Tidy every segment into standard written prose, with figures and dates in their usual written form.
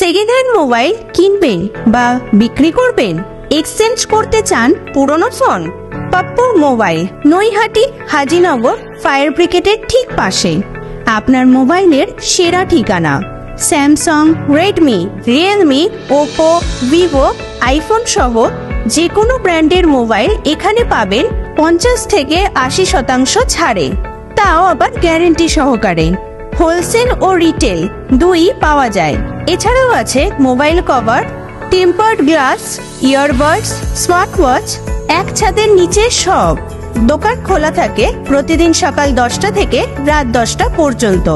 Second hand mobile কিনবেন বা বিক্রি করবেন, এক্সচেঞ্জ করতে চান পুরনো phone? Pappu mobile, Naihati Hazinagar fire ব্রিগেডের ঠিক পাশে আপনার মোবাইলের সেরা ঠিকানা। Samsung, Redmi, Realme, Oppo, Vivo, iPhone সহ যে কোনো ব্র্যান্ডের মোবাইল এখানে পাবেন 50 থেকে 80% ছাড়ে, তাও আবার গ্যারেন্টি সহকারে। হোলসেল ও রিটেল দুই পাওয়া যায়। এছাড়াও আছে mobile cover, tempered glass, earbuds, smart watch, এক ছাদের নিচে সব। দোকান খোলা থাকে প্রতিদিন সকাল 10টা থেকে রাত 10টা পর্যন্ত।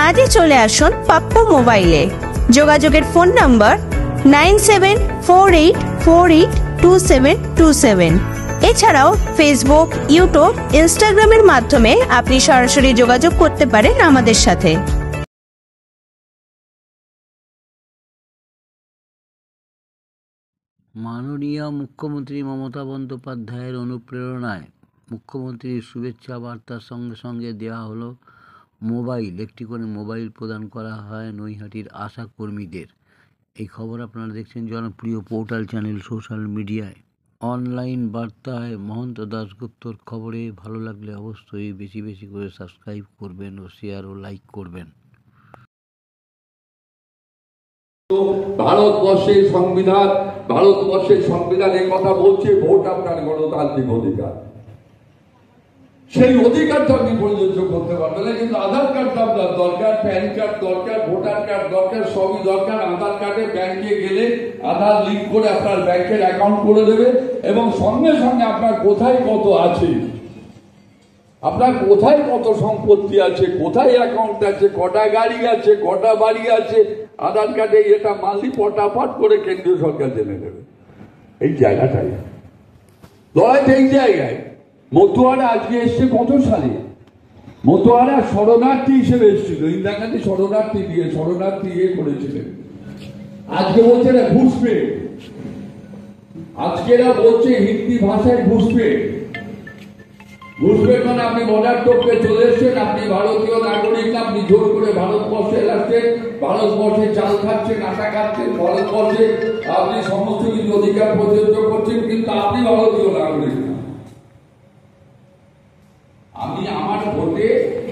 আজই চলে আসুন পাপ্পু মোবাইলে। যোগাযোগের ফোন নাম্বার 9748482727। এছাড়াও ফেসবুক, ইউটিউব, ইনস্টাগ্রামের মাধ্যমে আপনি সরাসরি যোগাযোগ করতে পারেন আমাদের সাথে। মাননীয় মুখ্যমন্ত্রী মমতা বন্দ্যোপাধ্যায়ের অনুপ্রেরণায় মুখ্যমন্ত্রীর শুভেচ্ছা বার্তার সঙ্গে সঙ্গে দেওয়া হলো মোবাইল, একটি করে মোবাইল প্রদান করা হয় নৈহাটির আশা কর্মীদের। এই খবর আপনারা দেখছেন জনপ্রিয় পোর্টাল চ্যানেল সোশ্যাল মিডিয়ায়। অনলাইন বার্তায় মহন্ত দাশগুপ্তর খবরে ভালো লাগলে অবশ্যই বেশি বেশি করে সাবস্ক্রাইব করবেন ও শেয়ার ও লাইক করবেন। ভারতবর্ষের সংবিধানের কথা বলছে ভোট আপনার গণতান্ত্রিক অধিকার। সেই অধিকারটা আপনি প্রযোজ্য করতে পারবেন না, কিন্তু আধার কার্ডটা আপনার দরকার, প্যান কার্ড দরকার, ভোটার কার্ড দরকার, সবই দরকার। আধার কার্ডে ব্যাংকে গেলে আধার লিঙ্ক করে আপনার ব্যাংকের অ্যাকাউন্ট করে দেবে এবং সঙ্গে সঙ্গে আপনার কোথায় কত আছে, আপনার কোথায় কত সম্পত্তি আছে, কোথায় অ্যাকাউন্ট আছে, কটা গাড়ি আছে, কটা বাড়ি আছে, আধার কার্ডে এটা মানলি পটাপট করে কেন্দ্রীয় সরকার জেনে নেবে। এই জায়গাটাই লড়াইটা, এই জায়গায় মতুয়ারা আজকে এসছে কত সালে? মতুয়ারা শরণার্থী হিসেবে এসেছিল, ইন্দিরা গান্ধী শরণার্থী করেছিলেন। আজকে বলছে না ঘুষপেট, আজকেরা বলছে হিন্দি ভাষায় ঘুষপেট। ঘুষপেট মানে আপনি বর্ডার টপকে চলে এসছেন, আপনি ভারতীয় নাগরিক, আপনি জোর করে ভারতবর্ষে আসছেন, ভারতবর্ষে চাল খাচ্ছেন, আটা খাচ্ছেন, ভারতবর্ষে আপনি সমস্ত কিছু অধিকার প্রযোজ্য করছেন, কিন্তু আপনি ভারতীয় নাগরিক না। আমি আমার ভোটে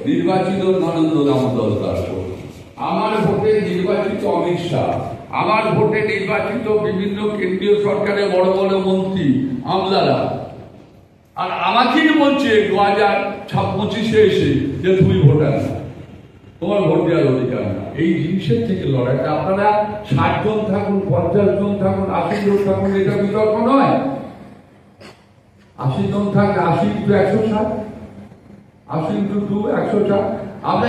নির্বাচিত নরেন্দ্র দামোদর দাস, আমার ভোটে নির্বাচিত অমিত শাহ, আমার ভোটে নির্বাচিত বিভিন্ন কেন্দ্রীয় সরকারের বড় বড় মন্ত্রী, আমলারা, আর আমাকেই বলছে 2025 এসে যে তুমি ভোটার না, তোমার ভোট দেওয়ার অধিকার না। এই জিনিসের থেকে লড়াইটা আপনারা 60 জন থাকুন, 50 জন থাকুন, 80 জন থাকুন, এটা বিতর্ক নয়। 80 জন থাকে, 80 × 160, 80 × 2 160। আমরা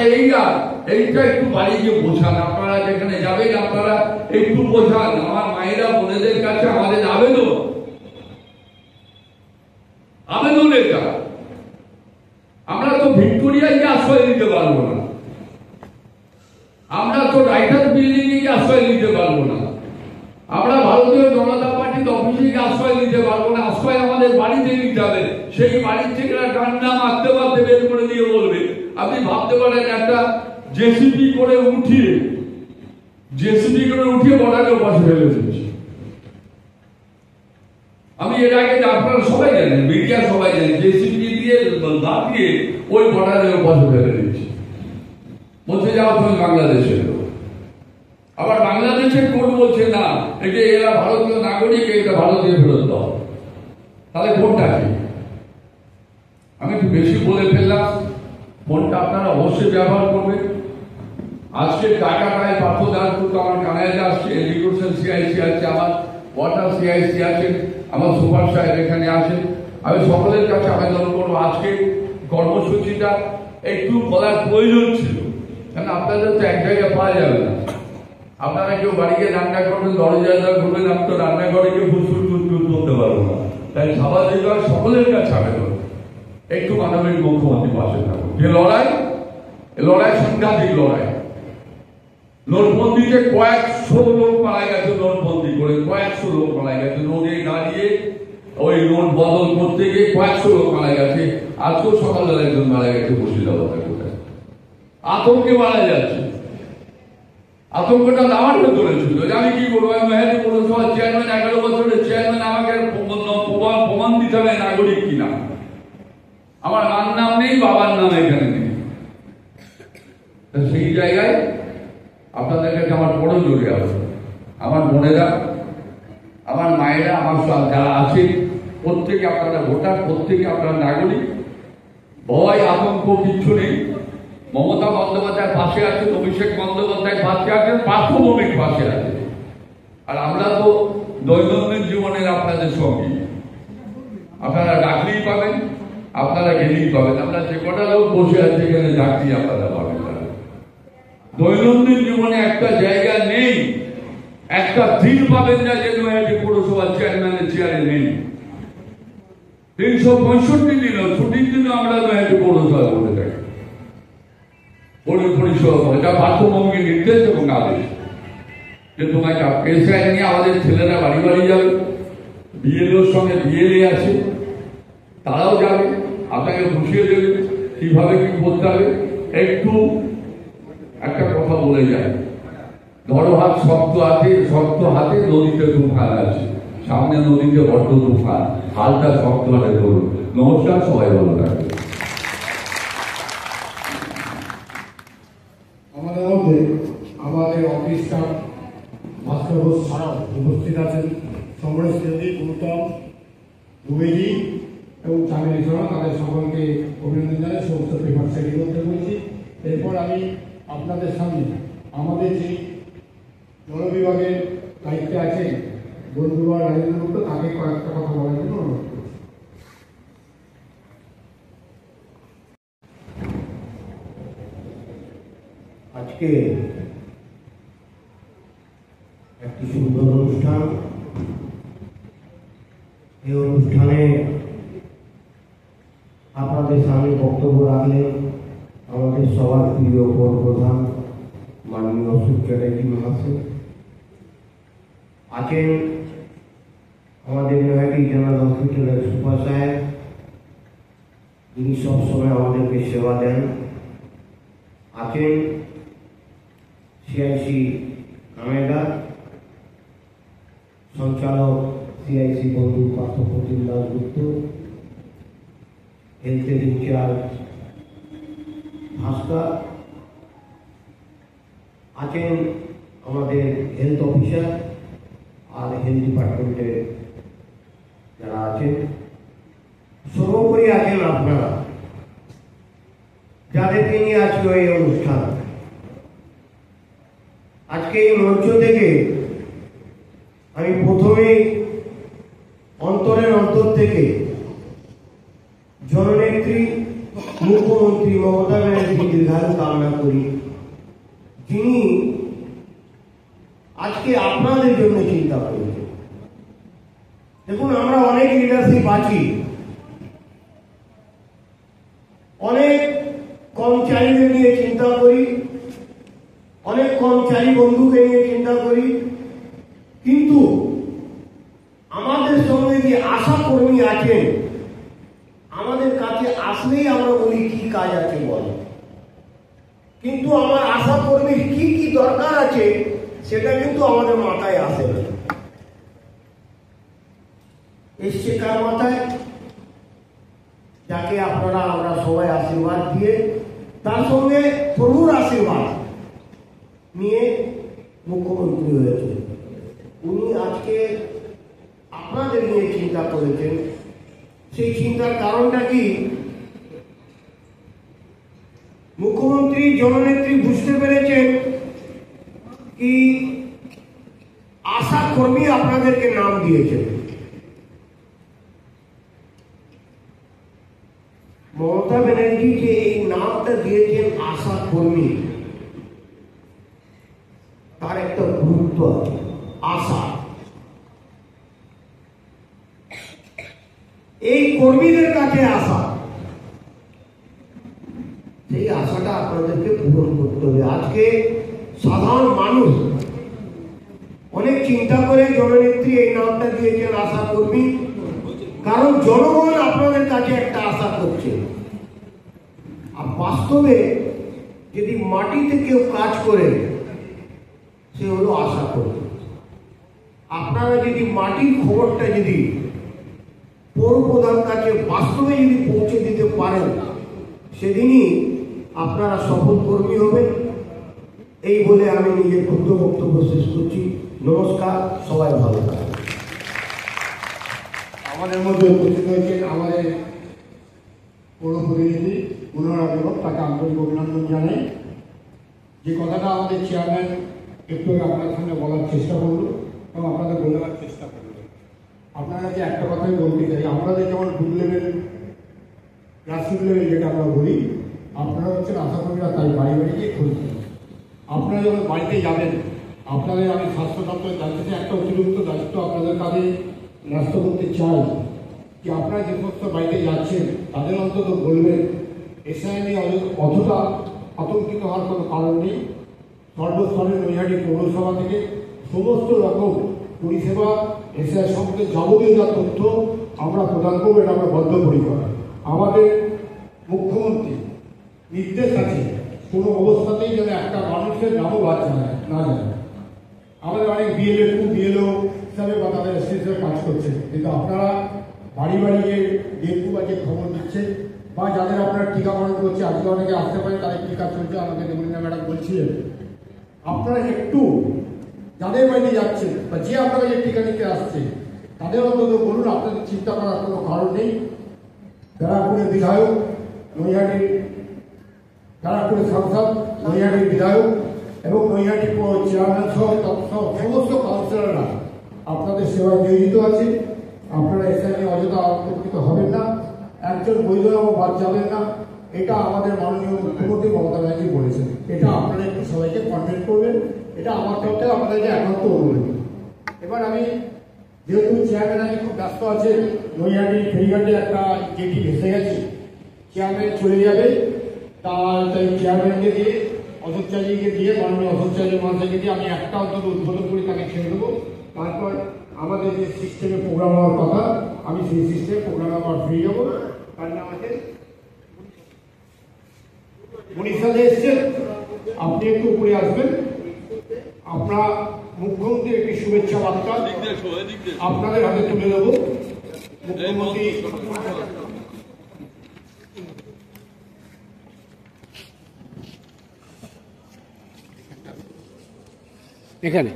এইটা একটু বাড়ি গিয়ে বোঝান, আপনারা যেখানে যাবেন আপনারা একটু বোঝান। আমার মায়েরা বোনেদের কাছে আমাদের আবেদন এটা, আমরা তো ভিক্টোরিয়ায় আশ্রয় নিতে পারবো না, আমরা তো রাইটার বিল্ডিং এ আশ্রয় নিতে পারবো না, আমরা ভারতীয় জনতা পার্টির অফিসে আশ্রয় নিতে পারবো না। আশ্রয় আমাদের বাড়িতে নিতে হবে। সেই বাড়ির থেকে ডান্ডা মারতে মারতে বের করে দিয়ে বলবে, আপনি ভাবতে পারেন একটা জেসিবি করে উঠিয়ে বর্ডারের পাশে ফেলে দিচ্ছে। আমি এর আগে আপনারা সবাই জানেন, মিডিয়া সবাই জানেন, জেসিবি দিয়ে দাঁড়িয়ে ওই বর্ডারের পাশে ফেলে দিচ্ছে, বলছে যাও তুমি বাংলাদেশের লোক। আবার বাংলাদেশের কোর্ট বলছে না, যে এরা ভারতীয় নাগরিক, এটা ভারতীয় ফেরত দাও। তাহলে কোনটা কি? আমি একটু বেশি বলে ফেললাম। ফোনটা আপনারা অবশ্যই ব্যবহার করবেন। আজকে টাকাটায় পার্থ দাসগুপ্ত আমার কানায় আসছে, এডুকেশন সিআইসি আছে, আমার ওয়াটার সিআইসি আছে, আমার সুপার সাহেব এখানে আছে। আমি সকলের কাছে আবেদন করবো, আজকে কর্মসূচিটা একটু বলার প্রয়োজন ছিল, কারণ আপনাদের তো এক জায়গায় পাওয়া যাবে না। আপনারা কেউ বাড়িতে রান্না করবেন, দরজা ঘুরবেন, আমি তো রান্নাঘরে কেউ ফুসফুস তুলতে পারবো না। তাই স্বাভাবিক সকলের কাছে আবেদন, একটু মানবিক মুখ্যমন্ত্রী পাশে থাকুন। যে লড়াই সাংঘাতিক লড়াই। নোটবন্দিতে কয়েকশো লোক মারা গেছে, নোটবন্দি করে কয়েকশো লোক মারা গেছে, রোদে দাঁড়িয়ে ওই নোট বদল করতে গিয়ে কয়েকশো লোক মারা গেছে। আজকেও সকালবেলা একজন মারা গেছে মুর্শিদাবাদের কোথায়, আতঙ্কে মারা যাচ্ছে। আতঙ্কটা আমার ভেতরে ছিল যে আমি কি করবো, আমি মেহেদি পৌরসভার চেয়ারম্যান, 11 বছরের চেয়ারম্যান, আমাকে প্রমাণ দিতে হবে নাগরিক কিনা। আমার মার নাম নেই, বাবার নাম এখানে নেই। সেই জায়গায় আপনাদের কাছে আমার বড় জোরে আছে, আমার বোনেরা, আমার মায়েরা, আমার যারা আছে, প্রত্যেকে আপনারা ভোটার, প্রত্যেকে আপনারা নাগরিক। ভয় আতঙ্ক কিচ্ছু নেই। মমতা বন্দ্যোপাধ্যায়ের পাশে আছেন, অভিষেক বন্দ্যোপাধ্যায়ের পাশে আছেন, পার্থভৌমিক পাশে আছে। আর আমরা তো দৈনন্দিন জীবনের আপনাদের সঙ্গে, আপনারা ডাকলেই পাবেন, আপনারা গেলেই পাবেন। আমরা যে কটা লোক বসে আছে এখানে ডাকলেই আপনারা পাবেন। দৈনন্দিন জীবনে একটা জায়গা নেই, একটা দিন পাবেন না যে নৈহাটি পৌরসভার চেয়ারম্যানের চেয়ারে নেই। 365 দিনও ছুটির দিনও আমরা নৈহাটি পৌরসভা বলে থাকি। পরিষেবা এটা পার্থভৌমিক নির্দেশ এবং আদেশ যে তোমাকে পেশায় নিয়ে আমাদের ছেলেরা বাড়ি বাড়ি যাবে, বিএলওর সঙ্গে বিএলএ আছে, তারাও যাবে, আপনাকে বুঝিয়ে দেবে কিভাবে কি করতে হবে। একটু একটা কথা বলে যায়, ধরো হাত শক্ত হাতে নদীতে তুফান আছে, সামনে নদীতে বড্ড তুফান, হালটা শক্ত হাতে ধরুন। নমস্কার, সবাই ভালো থাকবে। আমাদের মধ্যে আমাদের অফিস স্টাফ ভাস্কর ঘোষ ছাড়াও উপস্থিত আছেন সমরেশ রেড্ডি, গৌতম দুবেদী এবং চামেলি সোনা। তাদের সকলকে অভিনন্দন জানাই, সমস্ত পেপার সেটি করতে বলছি। এরপর আমি আপনাদের সামনে আমাদের যে জনবিভাগের দায়িত্বে আছেন বন্ধুবার রাজেন্দ্র গুপ্ত, তাকে কয়েকটা কথা বলার জন্য অনুরোধ করছি। আজকে একটি সুন্দর অনুষ্ঠান। এই অনুষ্ঠানে আপনাদের সামনে বক্তব্য রাখলেন আমাদের সবার প্রিয় প্রধান মাননীয় সুচ্চারেড্ডি মহাশয়। আছেন আমাদের নৈহাটি জেনারেল হসপিটালের সুপার সাহেব, যিনি সবসময় আমাদেরকে সেবা দেন। আছেন সিআইসি কামেদার, সঞ্চালক সিআইসি বন্ধু পার্থপ্রতিম দাসগুপ্ত, হেলথের ইনচার্জ ভাস্কর, আছেন আমাদের হেলথ অফিসার আর হেলথ ডিপার্টমেন্টের যারা আছেন, সর্বোপরি আছেন আপনারা, যাদেরকে নিয়ে আজকে এই অনুষ্ঠান। আজকে এই মঞ্চ থেকে আমি প্রথমেই অন্তরের অন্তর থেকে জননেত্রী মুখ্যমন্ত্রী মমতা ব্যানার্জি দীর্ঘায়ু কামনা করি, যিনি আজকে আপনাদের জন্য চিন্তা করেছেন। দেখুন, আমরা অনেক লিডারশিপ আছি, অনেক কর্মচারীদের নিয়ে চিন্তা করি, অনেক কর্মচারী বন্ধুকে নিয়ে চিন্তা করি, কিন্তু আমাদের সঙ্গে যে আশা কর্মী আছেন, আমাদের কাছে আসলেই আমরা বলি কি কাজ আছে বল, কিন্তু আমার আশা কর্মীর কি কি দরকার আছে সেটা কিন্তু আমাদের মাথায় আসে না। এসছে কার মাথায়? যাকে আপনারা আমরা সবাই আশীর্বাদ দিয়ে, তার সঙ্গে প্রভুর আশীর্বাদ নিয়ে মুখ্যমন্ত্রী হয়েছে। উনি আজকে আপনাদের নিয়ে চিন্তা করেছেন। সেই চিন্তার কারণটা কি? মুখ্যমন্ত্রী জননেত্রী বুঝতে পেরেছেন কি আশা কর্মী আপনাদেরকে নাম দিয়েছেন। মমতা ব্যানার্জি যে এই নামটা দিয়েছেন আশা কর্মী, তার একটা গুরুত্ব আছে। আশা, এই কর্মীদের কাছে আশা, সেই আশাটা আপনাদেরকে পূরণ করতে হবে। আজকে সাধারণ মানুষ অনেক চিন্তা করে জননেত্রী এই নামটা দিয়েছেন আশা কর্মী, কারণ জনগণ আপনাদের কাছে একটা আশা করছে। আর বাস্তবে যদি মাটিতে কেউ কাজ করে সে হলো আশা কর্মী। আপনারা যদি মাটির খবরটা যদি পৌর প্রধান কাছে বাস্তবে যদি পৌঁছে দিতে পারেন, সেদিনই আপনারা সফল কর্মী হবেন। এই বলে আমি নিজের ক্ষুদ্র বক্তব্য শেষ করছি। নমস্কার, সবাই ভালো থাকবেন। আমাদের মধ্যে উপস্থিত হয়েছেন আমাদের পৌর প্রতিনিধি পুনরা বেগম, তাকে আন্তরিক অভিনন্দন জানাই। যে কথাটা আমাদের চেয়ারম্যান একটু আপনার সামনে বলার চেষ্টা করলো এবং আপনাদের বলার চেষ্টা করলো, আপনারা যে একটা কথাই বলতে চাই, আমাদের যেমন বুথ লেভেল, গ্রাসরুট লেভেল যেটা আমরা বলি, আপনারা হচ্ছেন আশাকর্মীরা, তাই বাড়ি বাড়ি গিয়ে খুঁজছেন। আপনারা যখন বাড়িতে যাবেন, আপনাদের আমি স্বাস্থ্য দপ্তরের দায়িত্ব, একটা অতিরিক্ত দায়িত্ব আপনাদের কাছে ন্যস্ত করতে চাই যে আপনারা যে সমস্ত বাড়িতে যাচ্ছেন তাদের অন্তত বলবেন এসআই নিয়ে অতটা আতঙ্কিত হওয়ার কোনো কারণ নেই। সর্বস্তরের নৈহাটি পৌরসভা থেকে সমস্ত রকম পরিষেবা এসআই সম্পর্কে যাবতীয় যা তথ্য আমরা প্রদান করবো, এটা আমরা বদ্ধপরিকর। আমাদের মুখ্যমন্ত্রী নির্দেশ আছে কোনো অবস্থাতেই যেন একটা মানুষের নামও বাদ না যায়। আমাদের অনেক বিএলও হিসাবে বা তাদের এসএসএর কাজ করছে, কিন্তু আপনারা বাড়ি বাড়ি গিয়ে ডেঙ্গু বা যে খবর দিচ্ছেন বা যাদের আপনারা টিকাকরণ করছে, আজকে অনেকে আসতে পারে তাদের টিকা চলছে, আমাকে দেবলীনা ম্যাডাম বলছিলেন, আপনারা একটু যাদের বাড়িতে যাচ্ছেন বা যে আপনারা যে টিকা নিতে আসছে তাদের অন্তত বলুন, আপনাদের চিন্তা করার কোনো কারণ নেই। ব্যারাকপুরের বিধায়ক, নৈহাটির ব্যারাকপুরের সাংসদ, নৈহাটির বিধায়ক এবং নৈহাটি চেয়ারম্যান সহ সমস্ত কাউন্সিলররা আপনাদের সেবায় নিয়োজিত আছে। আপনারা এসআই নিয়ে অযথা আতঙ্কিত হবেন না, একজন বৈধবাবু বাদ যাবেন না। এটা আমাদের মাননীয় মুখ্যমন্ত্রী মমতা ব্যানার্জি বলেছেন, এটা আপনারা একটু সবাইকে কনভেন্ট করবেন। এটা আমার তরফে আপনাদেরকে একান্ত অনুরোধ। এবার আমি যেহেতু চেয়ারম্যান আমি খুব ব্যস্ত আছে, নৈহাটি ফেরিঘাটে একটা জেটি ভেসে গেছে, চেয়ারম্যান চলে যাবে, তাই চেয়ারম্যানকে দিয়ে অশোক চালিকে দিয়ে মাননীয় অশোক চালি মহাশয়কে দিয়ে আমি একটা অন্তত উদ্বোধন করে তাকে ছেড়ে দেবো। তারপর আমাদের যে সিস্টেমে প্রোগ্রাম হওয়ার কথা, আমি সেই সিস্টেমে প্রোগ্রাম আবার ফিরে যাবো। তার নাম আছে মনীষাদে এসছেন, আপনি একটু উপরে আসবেন। আপনার মুখ্যমন্ত্রীর একটি শুভেচ্ছা বার্তা আপনাদের হাতে তুলে দেবো। মুখ্যমন্ত্রী এখানে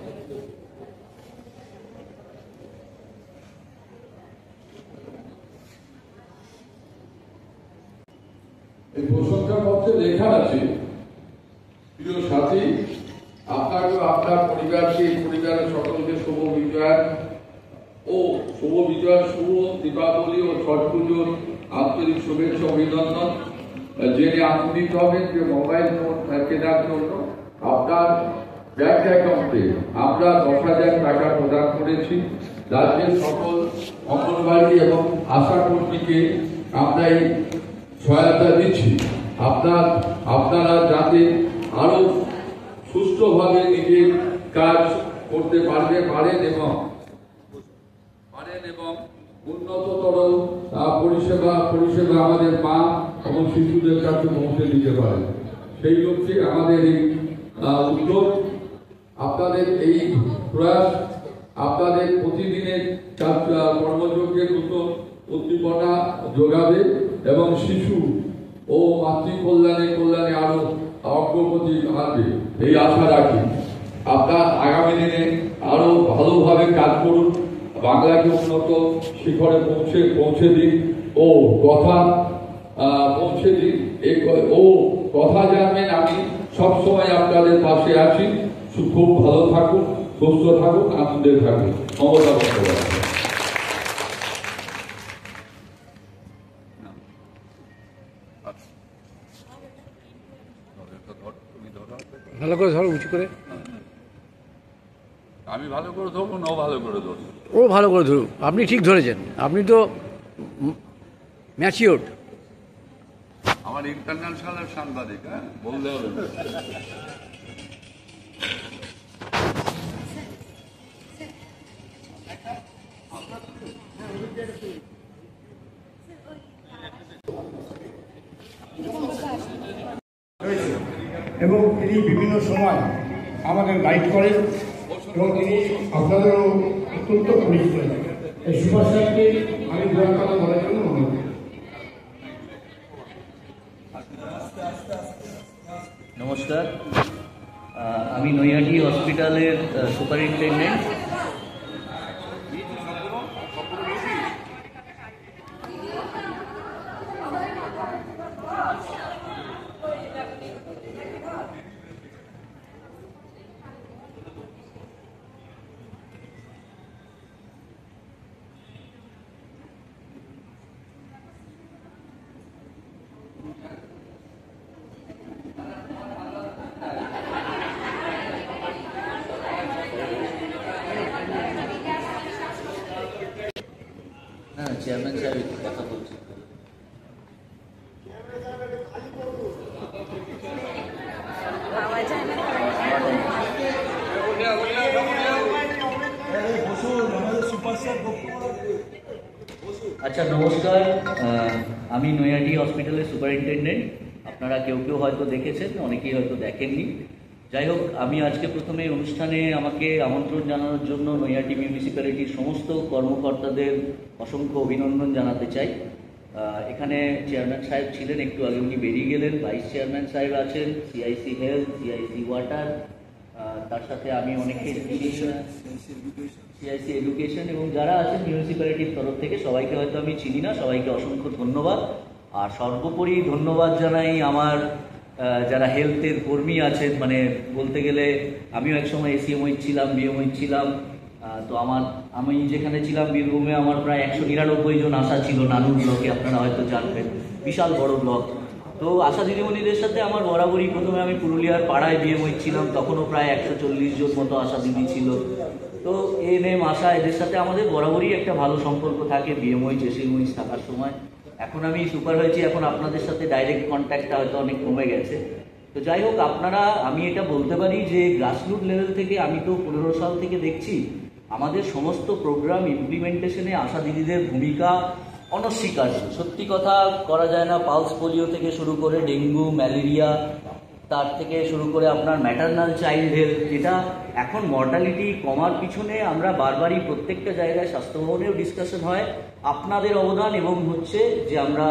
এই প্রশংসাপত্রে লেখা আছে, প্রিয় সাথী, আপনাকে আপনার পরিবারকে, পরিবারের সকলকে শুভ বিজয় ও শুভ দীপাবলি ও ছট পুজোর আন্তরিক শুভেচ্ছা অভিনন্দন। জেনে আনন্দিত হবেন যে মোবাইল ফোন কেনার জন্য আপনার ব্যাংক অ্যাকাউন্টে আমরা 10,000 টাকা প্রদান করেছি। রাজ্যের সকল অঙ্গনবাড়ি এবং আশা কর্মীকে আমরা এই সহায়তা দিচ্ছি। আপনারা যাতে আরো সুষ্ঠুভাবে নিজের কাজ করতে পারেন এবং উন্নততর পরিষেবা আমাদের মা এবং শিশুদের কাছে পৌঁছে দিতে পারে, সেই লক্ষ্যে আমাদের এই উদ্যোগ। আপনাদের এই প্রয়াস আপনাদের প্রতিদিনের কর্মযজ্ঞের নতুন উদ্দীপনা যোগাবে এবং শিশু ও মাতৃ কল্যাণে আরো অগ্রগতি আনবে, এই আশা রাখি। আপনার আগামী দিনে আরো ভালোভাবে কাজ করুন, বাংলাকে উন্নত শিখরে পৌঁছে দিন ও কথা জানবেন। আমি সবসময় আপনাদের পাশে আছি। খুব ভালো থাকুন, সুস্থ থাকুন, আনন্দে থাকুন। মমতা বন্দ্যোপাধ্যায়। ভালো করে ধরো, উঁচু করে। আমি ভালো করে ধরবো না, ভালো করে ধরবো। ও ভালো করে ধরুক, আপনি ঠিক ধরেছেন, আপনি তো ম্যাচিওর। আমার ইন্টারন্যাশনাল সাংবাদিক, হ্যাঁ, বলতে হবে। এবং তিনি বিভিন্ন সময় আমাদের গাইড করেন এবং তিনি আপনাদেরও অত্যন্ত পরিচিত। এই সুভাষ সাহেবকে আমি দু এক কথা বলার জন্য অনুরোধ করি। নমস্কার, আমি নৈহাটি হসপিটালের সুপারিনটেন্ডেন্ট। চেয়ারম্যান সাহেব একটু কথা বলছি। আচ্ছা, নমস্কার, আমি নৈহাটি হসপিটালের সুপারিনটেন্ডেন্ট। আপনারা কেউ কেউ হয়তো দেখেছেন, অনেকেই হয়তো দেখেননি। যাই হোক, আমি আজকে প্রথমে অনুষ্ঠানে আমাকে আমন্ত্রণ জানানোর জন্য নৈহাটি মিউনিসিপ্যালিটির সমস্ত কর্মকর্তাদের অসংখ্য অভিনন্দন জানাতে চাই। এখানে চেয়ারম্যান সাহেব ছিলেন, একটু আগে উনি বেরিয়ে গেলেন। ভাইস চেয়ারম্যান সাহেব আছেন, সিআইসি হেলথ, সিআইসি ওয়াটার, তার সাথে আমি অনেকে সিআইসি এডুকেশন, এবং যারা আছেন মিউনিসিপ্যালিটির তরফ থেকে সবাইকে হয়তো আমি চিনি না, সবাইকে অসংখ্য ধন্যবাদ। আর সর্বোপরি ধন্যবাদ জানাই আমার যারা হেলথের কর্মী আছেন। মানে বলতে গেলে আমিও একসময় এসিএমওই ছিলাম, বিএমওই ছিলাম। তো আমি যেখানে ছিলাম বীরভূমে, আমার প্রায় 199 জন আশা ছিল নানুর ব্লকে, আপনারা হয়তো জানবেন, বিশাল বড় ব্লক। তো আশা দিদিমণিদের সাথে আমার বরাবরই, প্রথমে আমি পুরুলিয়ার পাড়ায় বিএমওই ছিলাম, তখনও প্রায় 140 জন মতো আশা দিদি ছিল। তো এএনএম আশা, এদের সাথে আমাদের বরাবরই একটা ভালো সম্পর্ক থাকে বিএমওই জেসিএমওই থাকার সময়। এখন আমি সুপার হয়েছি, এখন আপনাদের সাথে ডাইরেক্ট কন্ট্যাক্টটা হয়তো অনেক কমে গেছে। তো যাই হোক, আপনারা, আমি এটা বলতে পারি যে গ্রাসরুট লেভেল থেকে আমি তো 15 সাল থেকে দেখছি আমাদের সমস্ত প্রোগ্রাম ইমপ্লিমেন্টেশনে আশা দিদিদের ভূমিকা অনস্বীকার্য। সত্যি কথা করা যায় না। পালস পোলিও থেকে শুরু করে ডেঙ্গু, ম্যালেরিয়া, তার থেকে শুরু করে আপনার ম্যাটারনাল চাইল্ড হেলথ, যেটা এখন মর্টালিটি কমার পিছনে আমরা বারবারই প্রত্যেকটা জায়গায় স্বাস্থ্য ভবনেও ডিসকাশন হয়, আপনাদের অবদান এবং হচ্ছে যে আমরা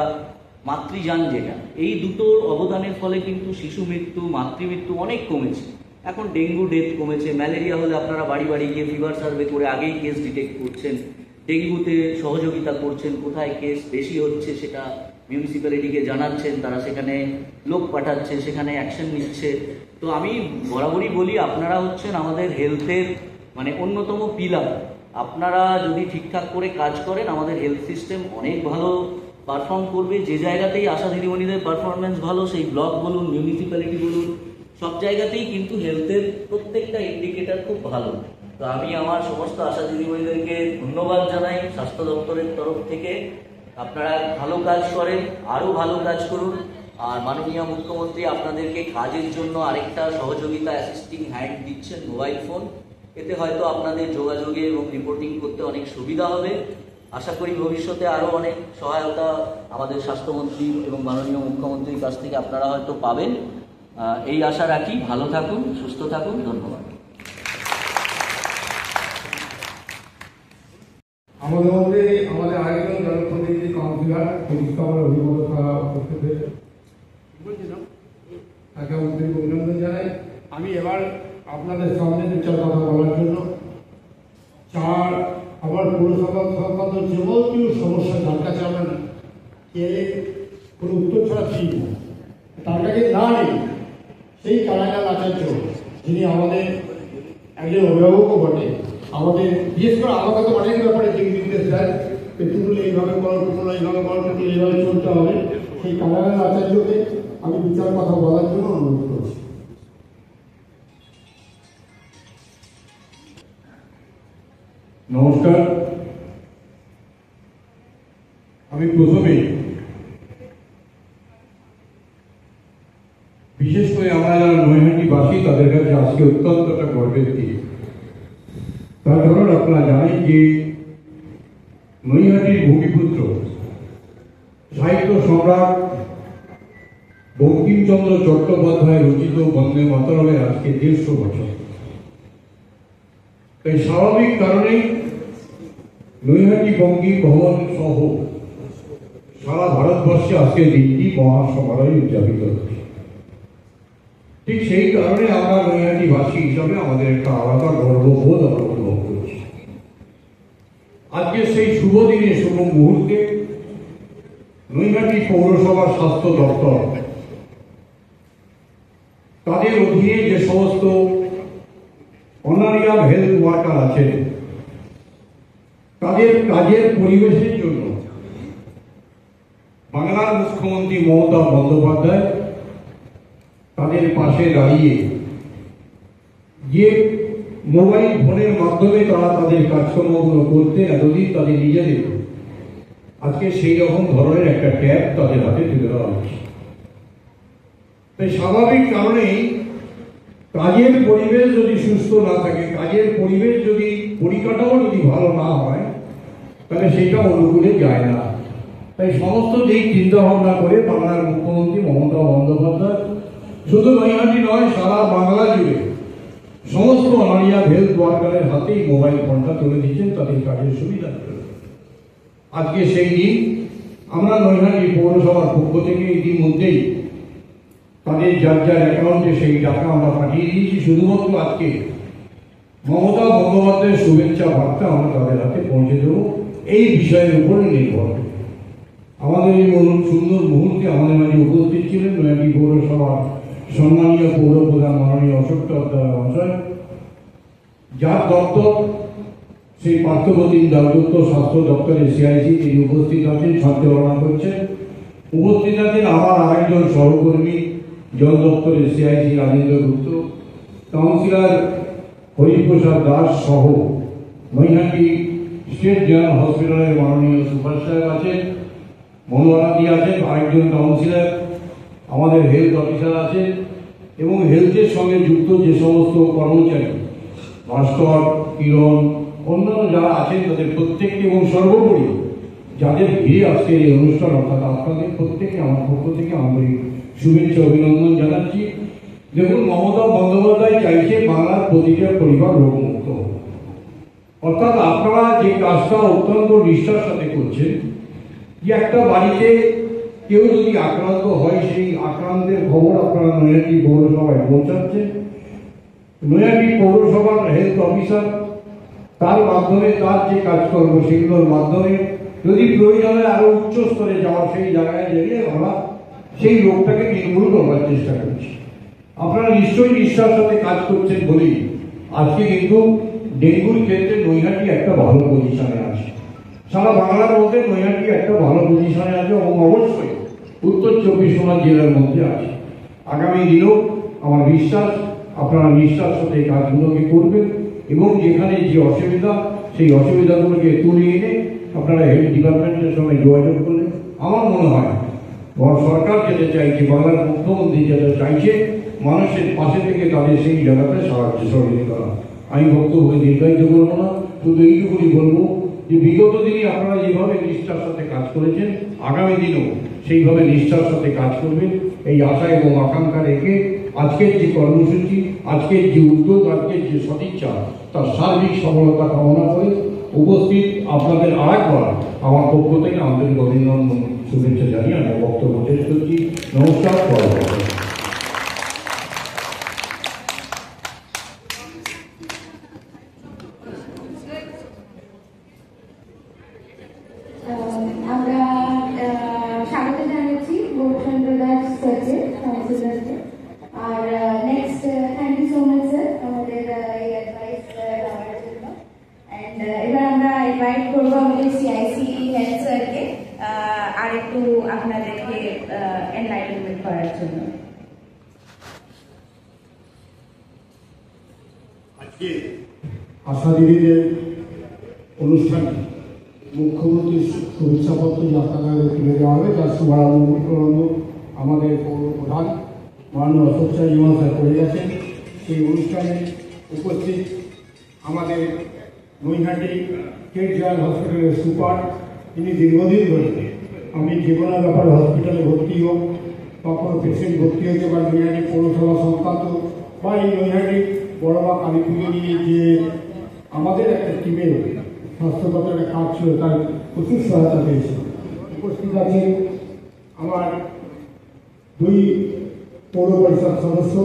মাতৃযান, যেটা এই দুটো অবদানের ফলে কিন্তু শিশু মৃত্যু, মাতৃমৃত্যু অনেক কমেছে। এখন ডেঙ্গু ডেথ কমেছে। ম্যালেরিয়া হলে আপনারা বাড়ি বাড়ি গিয়ে ফিভার সার্ভে করে আগেই কেস ডিটেক্ট করছেন। ডেঙ্গুতে সহযোগিতা করছেন, কোথায় কেস বেশি হচ্ছে সেটা মিউনিসিপ্যালিটিকে জানাচ্ছেন, তারা সেখানে লোক পাঠাচ্ছে, সেখানে অ্যাকশন নিচ্ছে। তো আমি বরাবরই বলি, আপনারা হচ্ছেন আমাদের হেলথের মানে অন্যতম পিলার। আপনারা যদি ঠিকঠাক করে কাজ করেন, আমাদের হেলথ সিস্টেম অনেক ভালো পারফর্ম করবে। যে জায়গাতেই আশা দিদিমণিদের পারফরমেন্স ভালো, সেই ব্লক বলুন, মিউনিসিপ্যালিটি বলুন, সব জায়গাতেই কিন্তু হেলথের প্রত্যেকটা ইন্ডিকেটার খুব ভালো। তো আমি আমার সমস্ত আশা দিদিমণিদেরকে ধন্যবাদ জানাই স্বাস্থ্য দপ্তরের তরফ থেকে। আপনারা ভালো কাজ করেন, আরও ভালো কাজ করুন। আর মাননীয় মুখ্যমন্ত্রী আপনাদেরকে কাজের জন্য আরেকটা সহযোগিতা, অ্যাসিস্টিং হ্যান্ড দিচ্ছেন, মোবাইল ফোন। এতে হয়তো আপনাদের যোগাযোগে এবং রিপোর্টিং করতে অনেক সুবিধা হবে। আশা করি ভবিষ্যতে আরও অনেক সহায়তা আমাদের স্বাস্থ্যমন্ত্রী এবং মাননীয় মুখ্যমন্ত্রীর কাছ থেকে আপনারা হয়তো পাবেন। এই আশা রাখি। ভালো থাকুন, সুস্থ থাকুন। ধন্যবাদ। আমাদের মধ্যে আমাদের আরেকজন জনপ্রতিনিধি কাউন্সিলর প্রতিষ্ঠানের অভিজ্ঞতা উপস্থিত হয়েছে, তাকে অভিনন্দন জানাই। আমি এবার আপনাদের সামনে দুটো কথা বলার জন্য আমার পৌরসভা সংক্রান্ত যাবতীয় সমস্যা যার কাছে আমরা কোনো উত্তর ছাড়া ঠিক তার কাছে না নেই, সেই কারাগার আচার্য, যিনি আমাদের একজন অভিভাবকও বটে। আমাদের বিশেষ করে আমার কাছে অনেক ব্যাপারে দিকে স্যার, পেটুগুলো এইভাবে করো, টুকুলো এইভাবে করো, টুকুলো এইভাবে চলতে হবে, সেই কারাগার আচার্যকে আমি বিচার কথা বলার জন্য অনুরোধ করছি। নমস্কার, আমি প্রথমেই বিশেষ করে আমরা যারা নৈহাটিবাসী তাদের কাছে আজকে অত্যন্ত একটা গর্বের দিন। তার কারণ আপনারা জানেন যে নৈহাটির ভূমিপুত্র সাহিত্য সম্রাট বঙ্কিমচন্দ্র চট্টোপাধ্যায় রচিত বন্দে মাতরমের আজকে 150 বছর। তাই স্বাভাবিক কারণেই নৈহাটি বঙ্গী ভবন সহ সারা ভারতবর্ষে আজকে দিনটি মহাসমারোহে উদযাপিত হচ্ছে। ঠিক সেই কারণে আমরা নৈহাটিবাসী হিসাবে আমাদের একটা আলাদা গর্ববোধ আমরা অনুভব করছি। আজকে সেই শুভ দিনে শুভ মুহূর্তে নৈহাটি পৌরসভার স্বাস্থ্য দপ্তর তাদের অধীনে যে সমস্ত অনারিয়াল হেলথ ওয়ার্কার আছেন তাদের কাজের পরিবেশের জন্য বাংলার মুখ্যমন্ত্রী মমতা বন্দ্যোপাধ্যায় তাদের পাশে দাঁড়িয়ে যে মোবাইল ফোনের মাধ্যমে তারা তাদের কাজকর্মগুলো করতে এতদিন তাদের নিজেদের, আজকে সেই রকম ধরনের একটা ট্যাব তাদের হাতে তুলে দেওয়া হচ্ছে। তাই স্বাভাবিক কারণেই কাজের পরিবেশ যদি সুস্থ না থাকে, কাজের পরিবেশ যদি পরিকাঠামো যদি ভালো না হয়, তাহলে সেটা অনুকূলে যায় না। তাই সমস্ত যেই চিন্তা ভাবনা করে বাংলার মুখ্যমন্ত্রী মমতা বন্দ্যোপাধ্যায় শুধু নৈহাটি নয়, সারা বাংলা জুড়ে সমস্ত অনারিয়াল হেলথ ওয়ার্কারের হাতেই মোবাইল ফোনটা তুলে দিচ্ছেন তাদের কাজের সুবিধা। আজকে সেই দিন আমরা নৈহাটি পৌরসভার পক্ষ থেকে ইতিমধ্যেই তাদের যার যার অ্যাকাউন্টে সেই টাকা আমরা পাঠিয়ে দিয়েছি। শুধুমাত্র আজকে মমতা বন্দ্যোপাধ্যায়ের শুভেচ্ছা বার্তা আমরা তাদের হাতে পৌঁছে দেবো এই বিষয়ের উপরে নির্ভর করে। আমাদের এই সুন্দর মুহূর্তে আমাদের মাঝে উপস্থিত ছিলেন নৈহাটি পৌরসভার সম্মানীয় পৌর প্রধান মাননীয় অশোক চট্টোপাধ্যায় মহাশয়, যার দপ্তর সেই পার্থপ্রতিম দাসগুপ্ত স্বাস্থ্য দপ্তরের সিআইসি তিনি উপস্থিত আছেন, সঞ্চালনা করছেন। উপস্থিত আছেন আমার আরেকজন সহকর্মী জল দপ্তরের সিআইসি রাজেন্দ্র গুপ্ত, কাউন্সিলর হরিপ্রসাদ দাস সহ নৈহাটি স্টেট জেনারেল হসপিটালের মাননীয় সুপার সাহেব আছেন, মনোয়ারাদি আছেন, আরেকজন কাউন্সিলর, আমাদের হেলথ অফিসার আছেন এবং হেলথের সঙ্গে যুক্ত যে সমস্ত কর্মচারী ভাস্কর, কিরণ, অন্যান্য যারা আছেন তাদের প্রত্যেককে এবং সর্বোপরি যাদের ভিড়ে আজকের এই অনুষ্ঠান, অর্থাৎ আপনাদের প্রত্যেকে আমার পক্ষ থেকে আন্তরিক শুভেচ্ছা অভিনন্দন জানাচ্ছি। দেখুন, মমতা বন্দ্যোপাধ্যায় চাইছে বাংলার প্রতিটা পরিবার রোগমুক্ত। অর্থাৎ আপনারা যে কাজটা অত্যন্ত নিষ্ঠার সাথে করছেন, যে একটা বাড়িতে কেউ যদি আক্রান্ত হয় সেই আক্রান্তের খবর আপনারা নৈহাটি পৌরসভায় পৌঁছাচ্ছেন। নৈহাটি পৌরসভার হেলথ অফিসার তার মাধ্যমে তার যে কাজকর্ম সেগুলোর মাধ্যমে যদি প্রয়োজন হয় আরো উচ্চ স্তরে যাওয়ার সেই জায়গায় গিয়ে আমরা সেই রোগটাকে নির্মূল করবার চেষ্টা করছি। আপনারা নিশ্চয়ই নিষ্ঠার সাথে কাজ করছেন বলেই আজকে কিন্তু ডেঙ্গুর ক্ষেত্রে নৈহাটি একটা ভালো পজিশনে আছে। সারা বাংলার মধ্যে নৈহাটি একটা ভালো পজিশনে আছে এবং অবশ্যই উত্তর 24 পরগনা জেলার মধ্যে আছে। আগামী দিনেও আমার বিশ্বাস আপনারা নিষ্ঠার সাথে এই কাজগুলোকে করবেন এবং যেখানে যে অসুবিধা সেই অসুবিধাগুলোকে তুলে এনে আপনারা হেলথ ডিপার্টমেন্টের সঙ্গে যোগাযোগ করলেন। আমার মনে হয় সরকার যেটা চাইছে, বাংলার মুখ্যমন্ত্রী যেটা চাইছে, মানুষের পাশে থেকে তাদের সেই জায়গাতে সাহায্য সহযোগিতা করা। আমি বক্তব্য দীর্ঘায়িত করবো না, শুধু এইটুকুনি বলবো যে বিগত দিনে আপনারা যেভাবে নিষ্ঠার সাথে কাজ করেছেন, আগামী দিনেও সেইভাবে নিষ্ঠার সাথে কাজ করবেন এই আশা এবং আকাঙ্ক্ষা রেখে আজকের যে কর্মসূচি, আজকের যে উদ্যোগ, আজকের যে সদিচ্ছা, তার সার্বিক সফলতা কামনা করে উপস্থিত আপনাদের আরেকবার আমার পক্ষ থেকে আন্তরিক অভিনন্দন শুভেচ্ছা জানিয়ে আমি বক্তব্য শেষ করছি। নমস্কার। আমরা স্বাগত জানাচ্ছি গৌরচন্দ্র দাস স্যারকে, কাউন্সিলরকে। আর next, thank you so much sir আমাদের এই অ্যাডভাইস দেওয়ার জন্য। অ্যান্ড এবার আমরা ইনভাইট করবো আমাদের সিআইসি হেলথ স্যারকে আর একটু আপনাদেরকে এনলাইটেনমেন্ট করার জন্য। আজকে আশা দিদিদের অনুষ্ঠানে মুখ্যমন্ত্রীর শুভেচ্ছাপত্র যাত্রাগারে তুলে দেওয়া হবে, তার শুভারম্ভ আমাদের পৌর প্রধান মাননীয় অশোক মহাশয় করে গেছেন। সেই অনুষ্ঠানে উপস্থিত আমাদের নৈহাটি স্টেট জেনারেল হসপিটালের সুপার, তিনি দীর্ঘদিন ধরে আমি যে কোনো ব্যাপারে হসপিটালে ভর্তি হোক বা কোনো পেশেন্ট ভর্তি হতে বা নৈহাটি পৌরসভা সংক্রান্ত বা এই নৈহাটি বড় বা কালী পুজো নিয়ে যে আমাদের একটা টিমের স্বাস্থ্য দপ্তরের কাজ ছিল, তার প্রচুর সহায়তা পেয়েছে। উপস্থিত আছেন আমার 2 পৌর পরিষদ সদস্য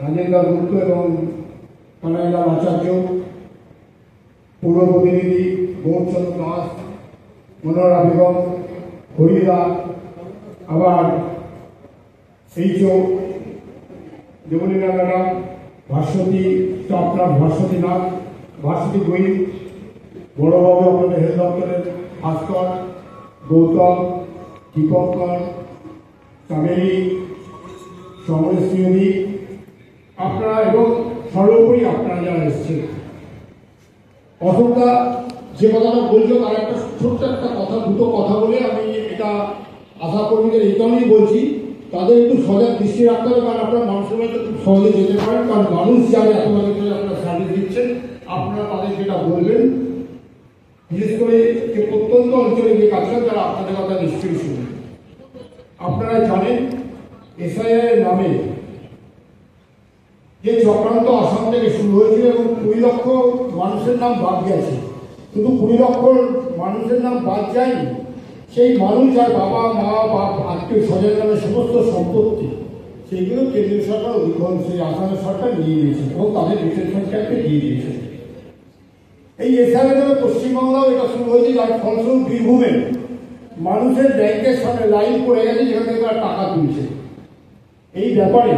রাজেন্দ্র গুপ্ত এবং কানাইলাল আচার্য, পৌর প্রতিনিধি গৌরচন্দ্র দাস, মনোরা বেগম, হরিদা, আবার এইচও দেবলীনা ম্যাডাম, ভাস্বতী আপনার ভাস্বতী নাথ, ভাস্বতী বই, বড়বাবু আপনাদের হেলথ দপ্তরের ভাস্কর, গৌতম, দীপঙ্কর, চামেলি, সমরেশ, আপনারা এবং সর্বোপরি আপনারা যারা এসছেন। অশোকদা যে কথাটা বলছো তার একটা ছোট্ট একটা কথা, 2টো কথা বলে আমি এটা আশা কর্মীদের এই কারণেই বলছি, তাদের একটু সজাগ দৃষ্টি রাখতে হবে, কারণ আপনারা মানুষের বাড়িতে খুব সহজে যেতে পারেন, কারণ মানুষ জানে এত বছর ধরে আপনারা সার্ভিস দিচ্ছেন, আপনারা তাদের যেটা বলবেন, বিশেষ করে যে প্রত্যন্ত অঞ্চলে যে কাজ করেন তারা আপনাদের কথা নিশ্চয়ই শুনবেন। আপনারা জানেন এসআইআর নামে যে চক্রান্ত আসাম থেকে শুরু হয়েছিল এবং 20 লক্ষ মানুষের নাম বাদ গেছে। শুধু 20 লক্ষ মানুষের নাম বাদ যায়নি, সেই মানুষ আর বাবা মা বাপ আত্মীয় স্বজন নামে সমস্ত সম্পত্তি সেইগুলো কেন্দ্রীয় সরকার অধিগ্রহণ, সেই আসামের সরকার নিয়ে নিয়েছে এবং তাদের রিটেনশন ক্যাম্পে দিয়ে দিয়েছে। এই এসআইআর নামে পশ্চিমবাংলাও এটা শুরু হয়েছে, যার ফলস্বরূপ বীরভূমে মানুষের ব্যাংকের সামনে লাইন পড়ে গেছে যেখান থেকে তারা টাকা তুলছে। এই ব্যাপারে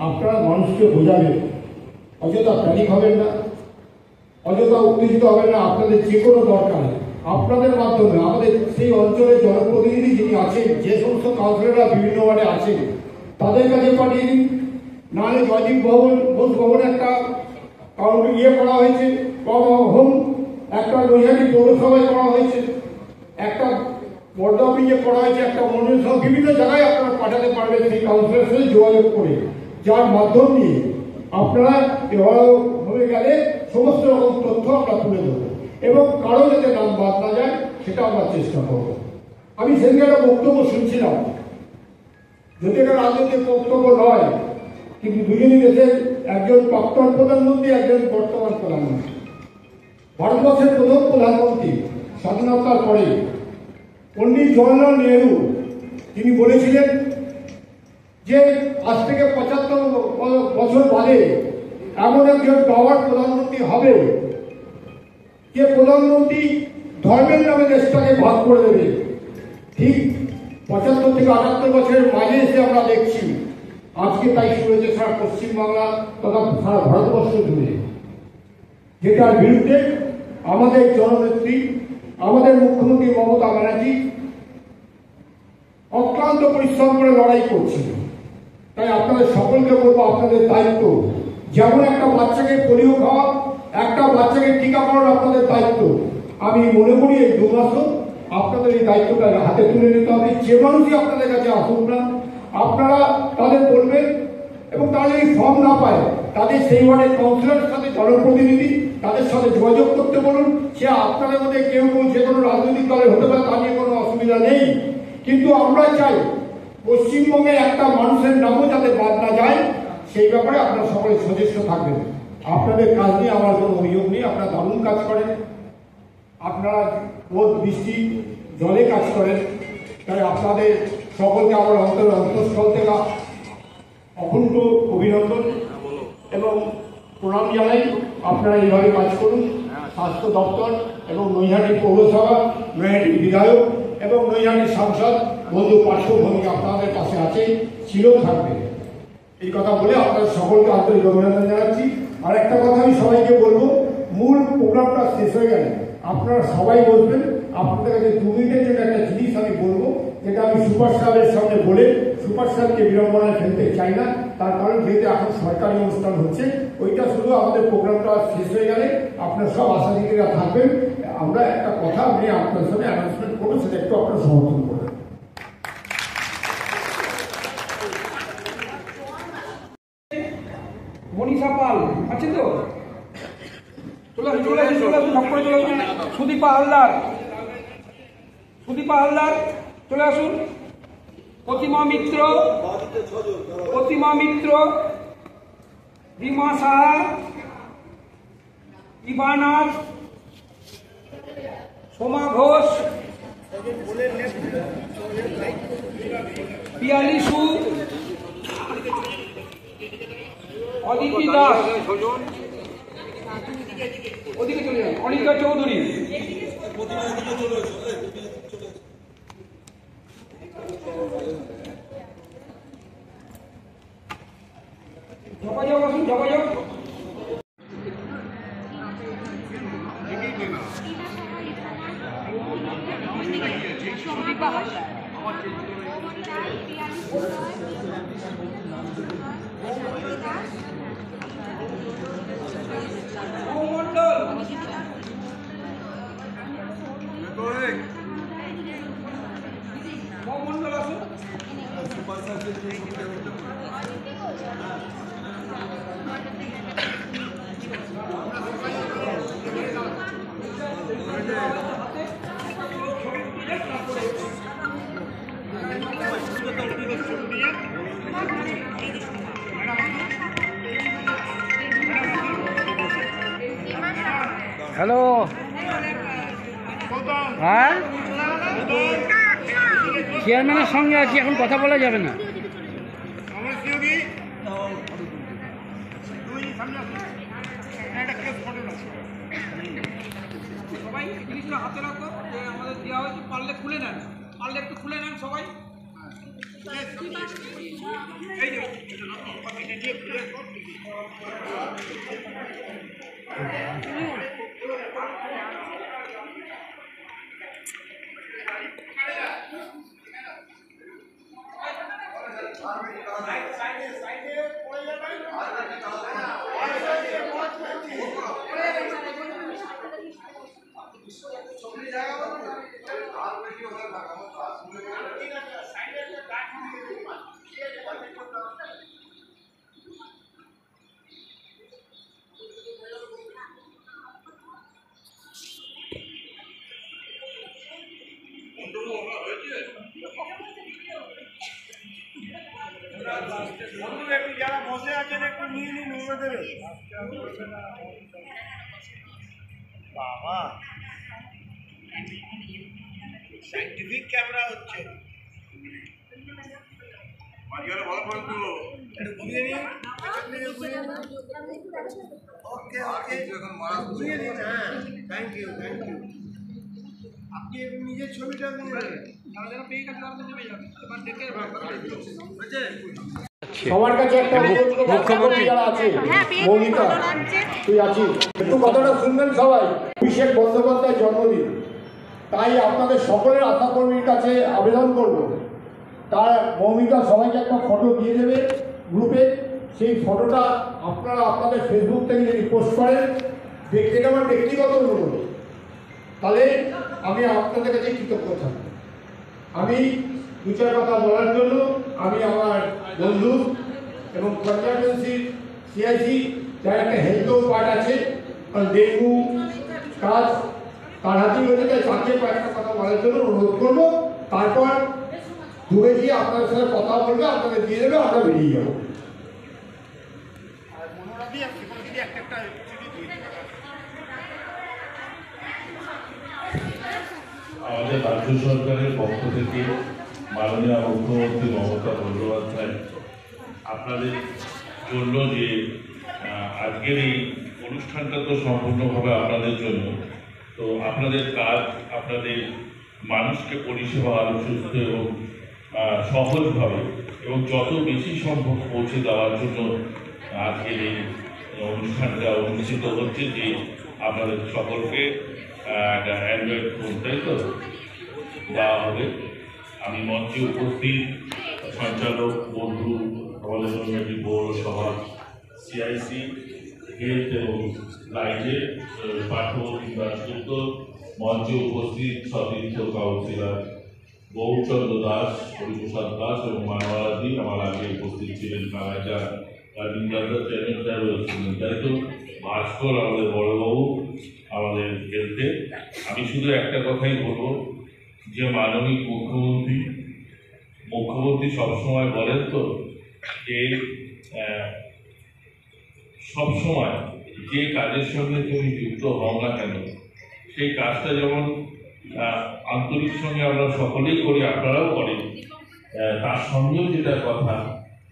আপনারা মানুষকে বোঝাবেন, অযথা প্যানিক হবেন না, অযথা উত্তেজিত হবেন না। আপনাদের যে কোনো দরকার আপনাদের মাধ্যমে আমাদের সেই অঞ্চলের জনপ্রতিনিধি যিনি আছেন, যে সমস্ত কাউন্সিলররা বিভিন্ন ওয়ার্ডে আছেন তাদের কাছে পাঠিয়ে দিন। নাহলে জয়দীপ ঘোষ ভবনে একটা করা হয়েছে, হোম একটা নৈহাটি পৌরসভায় করা হয়েছে, একটা বর্ধা ব্রিজে করা হয়েছে, একটা মন্দির সহ বিভিন্ন জায়গায় আপনারা পাঠাতে পারবেন সেই কাউন্সিলরের সাথে যোগাযোগ করে, যার মাধ্যম দিয়ে আপনারা হয়ে গেলে সমস্ত রকম তথ্য আমরা তুলে দেবো এবং কারো যাতে নাম বাদ না যায় সেটা আমরা চেষ্টা করব। আমি সেদিকে একটা বক্তব্য শুনছিলাম, যদি এটা রাজনৈতিক বক্তব্য নয়, কিন্তু দুজনই দেশের, একজন প্রাক্তন প্রধানমন্ত্রী, একজন বর্তমান প্রধানমন্ত্রী। ভারতবর্ষের প্রথম প্রধানমন্ত্রী স্বাধীনতার পরে পণ্ডিত জওহরলাল নেহরু তিনি বলেছিলেন যে আজ থেকে 75 বছর বাদে এমন একজন পাওয়ার প্রধানমন্ত্রী হবে যে প্রধানমন্ত্রী ধর্মের নামে দেশটাকে ভাগ করে দেবে। ঠিক 75 থেকে 78 বছরের মাঝে এসে আমরা দেখছি আজকে তাই শুরু হয়েছে সারা পশ্চিমবাংলা তথা সারা ভারতবর্ষ জুড়ে, যেটার বিরুদ্ধে আমাদের জননেত্রী, আমাদের মুখ্যমন্ত্রী মমতা ব্যানার্জি অক্লান্ত পরিশ্রম করে লড়াই করছে। তাই আপনাদের সকলকে বলবো, আপনাদের দায়িত্ব, যেমন একটা বাচ্চাকে পোলিও খাওয়া, একটা বাচ্চাকে টিকা করার আপনাদের দায়িত্ব, আমি মনে করি এই 2 মাসও আপনাদের এই দায়িত্বটা হাতে তুলে নিতে হবে। যে মানুষই আপনাদের কাছে আসুন না, আপনারা তাদের বলবেন এবং তারা যদি ফর্ম না পায় তাদের সেই ওয়ার্ডের কাউন্সিলরের সাথে, জনপ্রতিনিধি তাদের সাথে যোগাযোগ করতে বলুন। সে আপনাদের মধ্যে কেউ যে কোনো রাজনৈতিক দলের হতে পারে, তা নিয়ে কোনো অসুবিধা নেই, কিন্তু আমরা চাই পশ্চিমবঙ্গে একটা মানুষের নামও যাতে বাদ না যায়, সেই ব্যাপারে আপনারা সকলে সচেষ্ট থাকবেন। আপনাদের কাজ নিয়ে আমার কোনো অভিযোগ নেই, আপনারা দারুণ কাজ করেন, আপনারা রোদ বৃষ্টি জলে কাজ করেন। তাই আপনাদের সকলকে আমার অন্তঃস্থল থেকে অকুণ্ঠ অভিনন্দন এবং প্রণাম জানাই। আপনারা এইভাবে কাজ করুন। স্বাস্থ্য দপ্তর এবং নৈহাটি পৌরসভা, নৈহাটির বিধায়ক এবং নৈহাটির সাংসদ বন্ধু পার্শ্বভূমি আপনাদের পাশে আছে, ছিলেও থাকবে। এই কথা বলে আপনাদের সকলকে আন্তরিক অভিনন্দন জানাচ্ছি। আর একটা কথা আমি সবাইকে বলবো, মূল প্রোগ্রামটা শেষ হয়ে গেলে আপনারা সবাই বসবেন। আপনাদের কাছে 2 মিনিটের জন্য একটা জিনিস আমি বলবো, যেটা আমি সুপার সাহেবের সামনে বলে সুপার সাহেবকে বিড়ম্বনায় ফেলতে চাই না। তার কারণ যেহেতু এখন সরকারি অনুষ্ঠান হচ্ছে, ওইটা শুধু আমাদের প্রোগ্রামটা শেষ হয়ে গেলে আপনারা সব আশাদিকেরা থাকবেন। আমরা একটা কথা আমি আপনার সামনে অ্যানাউন্সমেন্ট করবো, সেটা একটু আপনারা সমর্থন করবেন। মনীষা পাল আছে তো? চলে আসুন, সুদীপা হালদার, চলে আসুন। প্রতিমা মিত্র, রিমা সাহা, ইভা নাথ, সোমা ঘোষ, পিয়ালি সু, অদিতি দাস, ওদিকে চলে যান, অনিকা চৌধুরী, যোগাযোগ আসুন, যোগাযোগ। মন্ডল আসুন। হ্যালো, হ্যাঁ চেয়ারম্যানের সঙ্গে আছি, এখন কথা বলা যাবে না। সবাই জিনিসগুলো হাতে রাখো, যে আমাদের দেওয়া হয়েছে, পারলে খুলে নেন, পারলে একটু খুলে নেন সবাই। এই যে যারা বসে আছেন একটু নিয়ে নিন ওনাদের। বাবা সাইন্টিফিক ক্যামেরা হচ্ছে, ওকে ওকে ঘুরিয়ে নিন। হ্যাঁ, থ্যাংক ইউ থ্যাংক ইউ। আপনি নিজের ছবিটা নিয়ে যারা পেয়ে গেছে তারা নেমে যাবে, এবার দেখে সবার কাছে একটা মুখ্যমন্ত্রী যারা আছে, মৌমিতা তুই আছিস, একটু কথাটা শুনবেন সবাই। অভিষেক বন্দ্যোপাধ্যায়ের জন্মদিন, তাই আপনাদের সকলের আশাকর্মীর কাছে আবেদন করব, তার মৌমিতা সবাইকে একটা ফটো দিয়ে দেবে গ্রুপে। সেই ফটোটা আপনারা আপনাদের ফেসবুক থেকে যদি পোস্ট করেন, দেখতে আমার ব্যক্তিগত অনুরোধ, তাহলে আমি আপনাদের কাছে কৃতজ্ঞ থাকব। আমি দু চার কথা বলার জন্য আমি আমার বন্ধু এবং কনসালটেন্সি সিআইসি যার একটা হেলথ পার্ট আছে, কারণ ডেঙ্গু কাজ তার হাতেই হয়েছে, তাই তাকে কয়েকটা কথা বলার জন্য অনুরোধ করবো। তারপর দূরে গিয়ে আপনাদের সাথে কথা বলবে, আপনাদের দিয়ে দেবে, আমরা বেরিয়ে যাবো। আমাদের রাজ্য সরকারের পক্ষ থেকে মাননীয় মুখ্যমন্ত্রী মমতা বন্দ্যোপাধ্যায় আপনাদের জন্য যে আজকের এই অনুষ্ঠানটা তো সম্পূর্ণভাবে আপনাদের জন্য, তো আপনাদের কাজ আপনাদের মানুষকে পরিষেবা আরও সুস্থ এবং সহজভাবে এবং যত বেশি সম্ভব পৌঁছে দেওয়ার জন্য আজকের এই অনুষ্ঠানটা অনুষ্ঠিত হচ্ছে, যে আপনাদের সকলকে একটা অ্যান্ড্রয়েড ফোন তাই তো দেওয়া হবে। আমি মঞ্চে উপস্থিত সঞ্চালক বন্ধু, আমাদের জন্য একটি পৌরসভা, সিআইসি, হেলথ এবং লাইটের পার্শ্ববর্তী দাসগুপ্ত, মঞ্চে উপস্থিত সতীর্থ কাউন্সিলর গৌরচন্দ্র দাস, হরিপ্রসাদ দাস এবং মানবালাদি, আমার আগে উপস্থিত ছিলেন কানাইজা রাজীন্দ্র চেয়ারম্যান সাহেব ছিলেন তাই তো, ভাস্কর আমাদের বড়বাবু আমাদের হেলথে। আমি শুধু একটা কথাই বলবো যে মাননীয় মুখ্যমন্ত্রী সবসময় বলেন তো যে সবসময় যে কাজের সঙ্গে তুমি যুক্ত হও না কেন সেই কাজটা যেমন আন্তরিক সঙ্গে আমরা সকলেই করি, আপনারাও করেন, তার সঙ্গেও যেটা কথা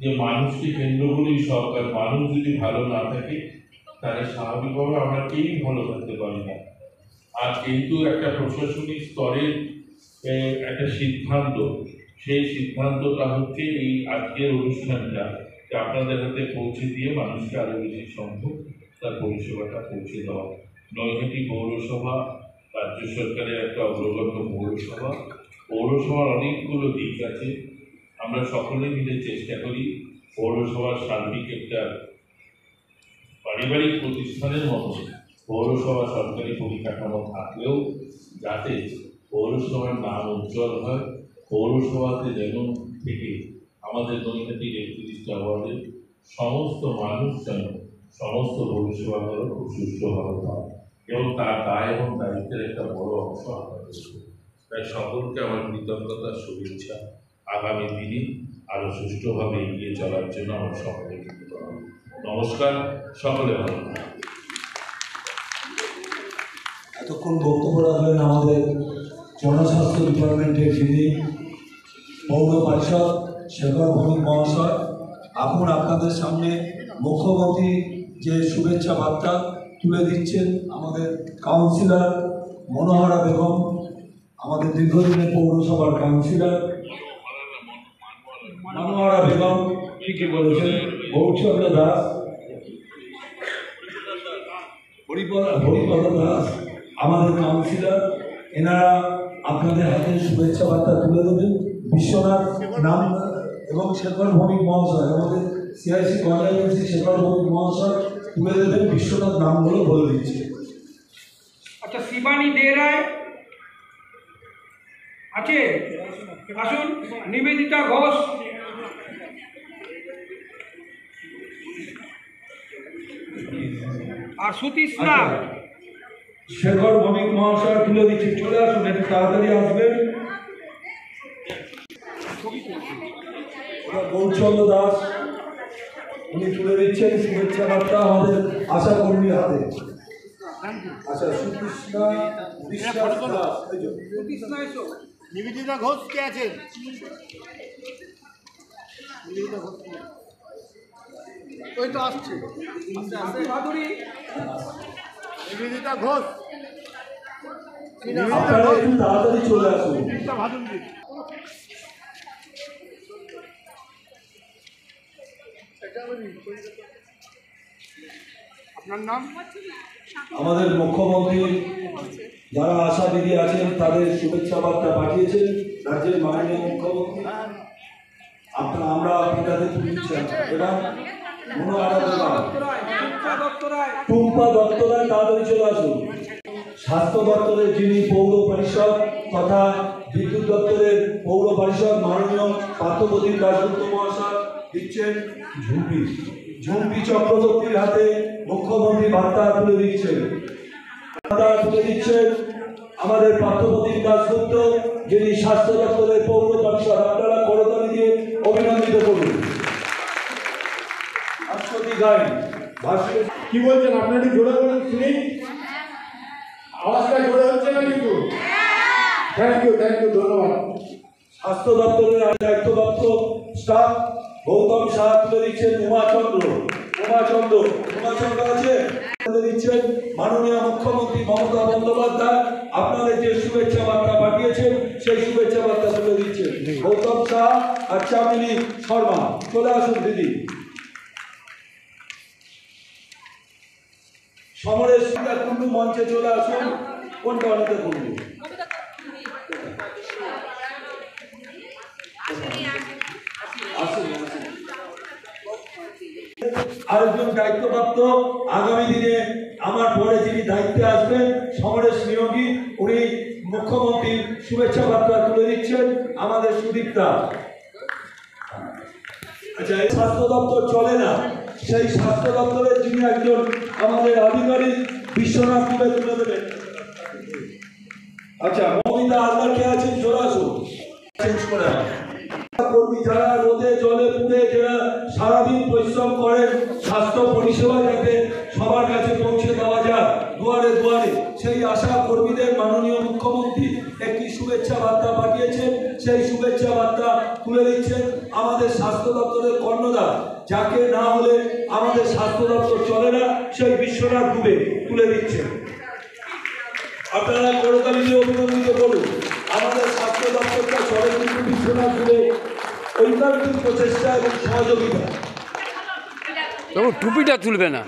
যে মানুষকে কেন্দ্র করেই সরকার। মানুষ যদি ভালো না থাকে তাহলে স্বাভাবিকভাবে আমরা কেউই ভালো থাকতে পারি না। আর কিন্তু একটা প্রশাসনিক স্তরের একটা সিদ্ধান্ত, সেই সিদ্ধান্তটা হচ্ছে এই আজকের অনুষ্ঠানটা আপনাদের হাতে পৌঁছে দিয়ে মানুষকে আরো বেশি সম্ভব তার পরিষেবাটা পৌঁছে দেওয়া। নৈহাটি পৌরসভা রাজ্য সরকারের একটা অগ্রগণ্য পৌরসভা। পৌরসভার অনেকগুলো দিক আছে, আমরা সকলে মিলে চেষ্টা করি পৌরসভার সার্বিক একটা পারিবারিক প্রতিষ্ঠানের মতো পৌরসভা সরকারি পরিকাঠামো থাকলেও যাতে পৌরসভার নাম উজ্জ্বল হয়, পৌরসভাতে যেন থেকে আমাদের নৈহাটির 31টা ওয়ার্ডের সমস্ত মানুষ যেন সমস্ত পরিষেবাগুলো খুব সুষ্ঠুভাবে পায় এবং তার দায় এবং দায়িত্বের একটা বড় অংশ আমরা করব। তাই সকলকে আমার কৃতজ্ঞতা, শুভেচ্ছা। আগামী দিনে আরো সুষ্ঠুভাবে এগিয়ে চলার জন্য আমার সকলে কৃতজ্ঞ। নমস্কার, সকলে ভালো। এতক্ষণ বক্তব্য রাখলেন আমাদের জনস্বাস্থ্য ডিপার্টমেন্টের যিনি পৌর পরিষদ শেখর ভৌমিক মহাশয়। এখন আপনাদের সামনে মুখ্যমন্ত্রী যে শুভেচ্ছা বার্তা তুলে দিচ্ছেন আমাদের কাউন্সিলর মনোহরা বেগম, আমাদের দীর্ঘদিনের পৌরসভার কাউন্সিলর মনোহরা বেগম ঠিকই বলেছেন, গৌরচন্দ্র দাস, হরিপদ দাস আমাদের কাউন্সিলর, এনারা আপনাদের হাতে শুভেচ্ছা বার্তা তুলে দেবেন। বিশ্বনাথ নাম এবং শেখর ভৌমিক মহাশয়, আমাদের সিআইসি কনজারভেন্সি শেখর ভৌমিক মহাশয় তুলে দেবেন। বিশ্বনাথ নামগুলো বলে দিচ্ছে। আচ্ছা, শিবানী দে রায় আছে, আসুন। নিবেদিতা ঘোষ, আর সুতৃষ্ণা। শেখর ভৌমিক মহাশয় তুলে দিচ্ছে, চলে আসুন, একটু তাড়াতাড়ি আসবেন। গৌরচন্দ্র দাস উনি তুলে দিচ্ছেন শুভেচ্ছা বার্তা আমাদের আশা কর্মীর হাতে। আচ্ছা, সুতৃষ্ণা বিশ্বাস দাস, নিবেদিতা ঘোষ কে আছেন? ওই তো আসছে নিবেদিতা ঘোষ। আপনারা একটু তাড়াতাড়ি চলে আসুন। আপনার নাম? আমাদের মুখ্যমন্ত্রী যারা আশা দিদি আছেন তাদের শুভেচ্ছা বার্তা পাঠিয়েছেন রাজ্যের মাননীয় মুখ্যমন্ত্রী। আমরা আপনাদের তুলছেন এবং টুম্পা দত্ত রায় তাড়াতাড়ি চলে আসুন। স্বাস্থ্য দপ্তরের যিনি পৌর পরিষদ তথা বিদ্যুৎ দপ্তরের পৌর পরিষদ মাননীয় পার্থপ্রতিম দাশগুপ্ত মহাশয় দিচ্ছেন ঝুমপি চক্রবর্তীর হাতে মুখ্যমন্ত্রী বার্তা তুলে দিচ্ছেন। আমাদের পার্থপ্রতিম দাশগুপ্ত যিনি স্বাস্থ্য দপ্তরের পৌর পরিষদ। আপনারা করতালি দিয়ে অভিনন্দিত করুন। কি বলছেন আপনার একটু জোরে বলুন শুনি, আওয়াজটা জোরে হচ্ছে না কিন্তু। থ্যাংক ইউ, ধন্যবাদ। স্বাস্থ্য দপ্তরের দায়িত্বপ্রাপ্ত স্টাফ গৌতম সাহা তুলে দিচ্ছেন উমাচন্দ্র আছে, তুলে দিচ্ছেন মাননীয় মুখ্যমন্ত্রী মমতা বন্দ্যোপাধ্যায়। আপনাদের যে শুভেচ্ছা বার্তা পাঠিয়েছেন সেই শুভেচ্ছা বার্তা তুলে দিচ্ছেন গৌতম সাহা আর চামিনী শর্মা। চলে আসুন দিদি। সমরেশ কুন্ডু মঞ্চে চলে আসুন। কোনটা অনেকে কুন্ডু আরেকজন দায়িত্বপ্রাপ্ত আগামী দিনে আমার পরে যিনি দায়িত্বে আসবেন সমরেশ নিয়োগী, উনি মুখ্যমন্ত্রীর শুভেচ্ছা বার্তা তুলে দিচ্ছেন আমাদের সুদীপ্তা। আচ্ছা, এই স্বাস্থ্য দপ্তর চলে না, সেই স্বাস্থ্য দপ্তরের যিনি একজন আমাদের আধিকারিক বিশ্বনাথ তুলে দেবেন। আচ্ছা, মমিতা আল্লাহ কে আছেন, চলে আসুন। চেঞ্জ করে কর্মী যারা রোদে জলে পুড়ে যারা সারাদিন পরিশ্রম করেন স্বাস্থ্য পরিষেবা যাতে সবার কাছে আশা কর্মীদের মাননীয় মুখ্যমন্ত্রী একটি শুভেচ্ছা বার্তা পাঠিয়েছেন। সেই শুভেচ্ছা বার্তা তুলে দিচ্ছেন আমাদের স্বাস্থ্য দপ্তরের কর্ণধার, যাকে না হলে আমাদের স্বাস্থ্য দপ্তর চলে না, সেই বিশ্বনাথ দুবে তুলে দিচ্ছেন। আপনারা করতালি দিয়ে অভিনন্দিত করুন। আমাদের স্বাস্থ্য দপ্তরটা চলে কিন্তু বিশ্বনাথ দুবে ঐকান্তিক প্রচেষ্টা এবং সহযোগিতা। তবু টুপিটা তুলবে না।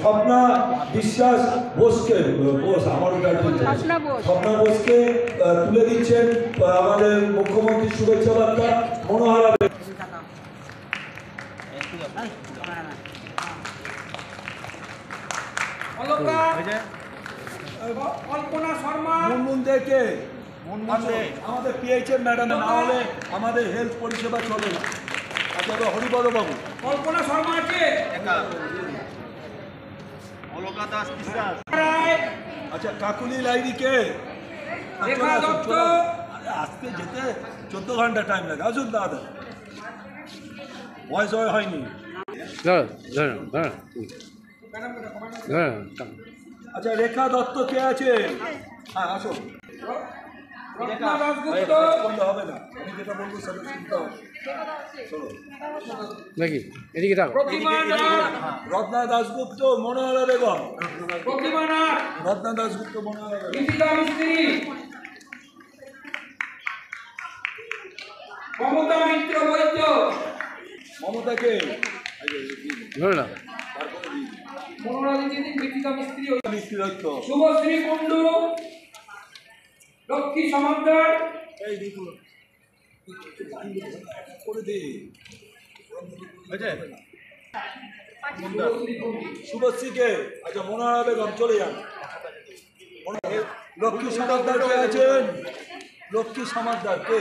স্বপ্না বিশ্বাস বোসকে স্বপ্না বোসকে তুলে দিচ্ছেন আমাদের মুখ্যমন্ত্রী শুভেচ্ছা বার্তা। মনোহারা কল্পনা শর্মা, মুনমুন থেকে আমাদের পিএইচএম ম্যাডাম না হলে আমাদের হেলথ পরিষেবা চলে না। আচ্ছা হরিপদ বাবু। কল্পনা শর্মা আছে, আচ্ছা কাকুলি লাইরি কে? আসতে যেতে 14 ঘন্টা টাইম লাগে। আসুন দাদা, ভয়েস হয়নি। আচ্ছা রেখা দত্ত কে আছে? হ্যাঁ আসুন। হবে না, আমি যেটা বলবো সেটা শুনতে হবে। নাকি এদিকে থাকো। রত্না দাশগুপ্ত, মনোহরা বেগম। রত্না দাশগুপ্ত, মনোহরা বেগম। মমতা মিত্র বৈদ্য। মমতাকে শুভশ্রী কুণ্ডু, লক্ষ্মী সমাদ্দার, শুভশ্রীকে। আচ্ছা মনোহরা বেগম চলে যান। লক্ষ্মী সমাদ্দার কে আছেন? লক্ষ্মী সমাদ্দার কে?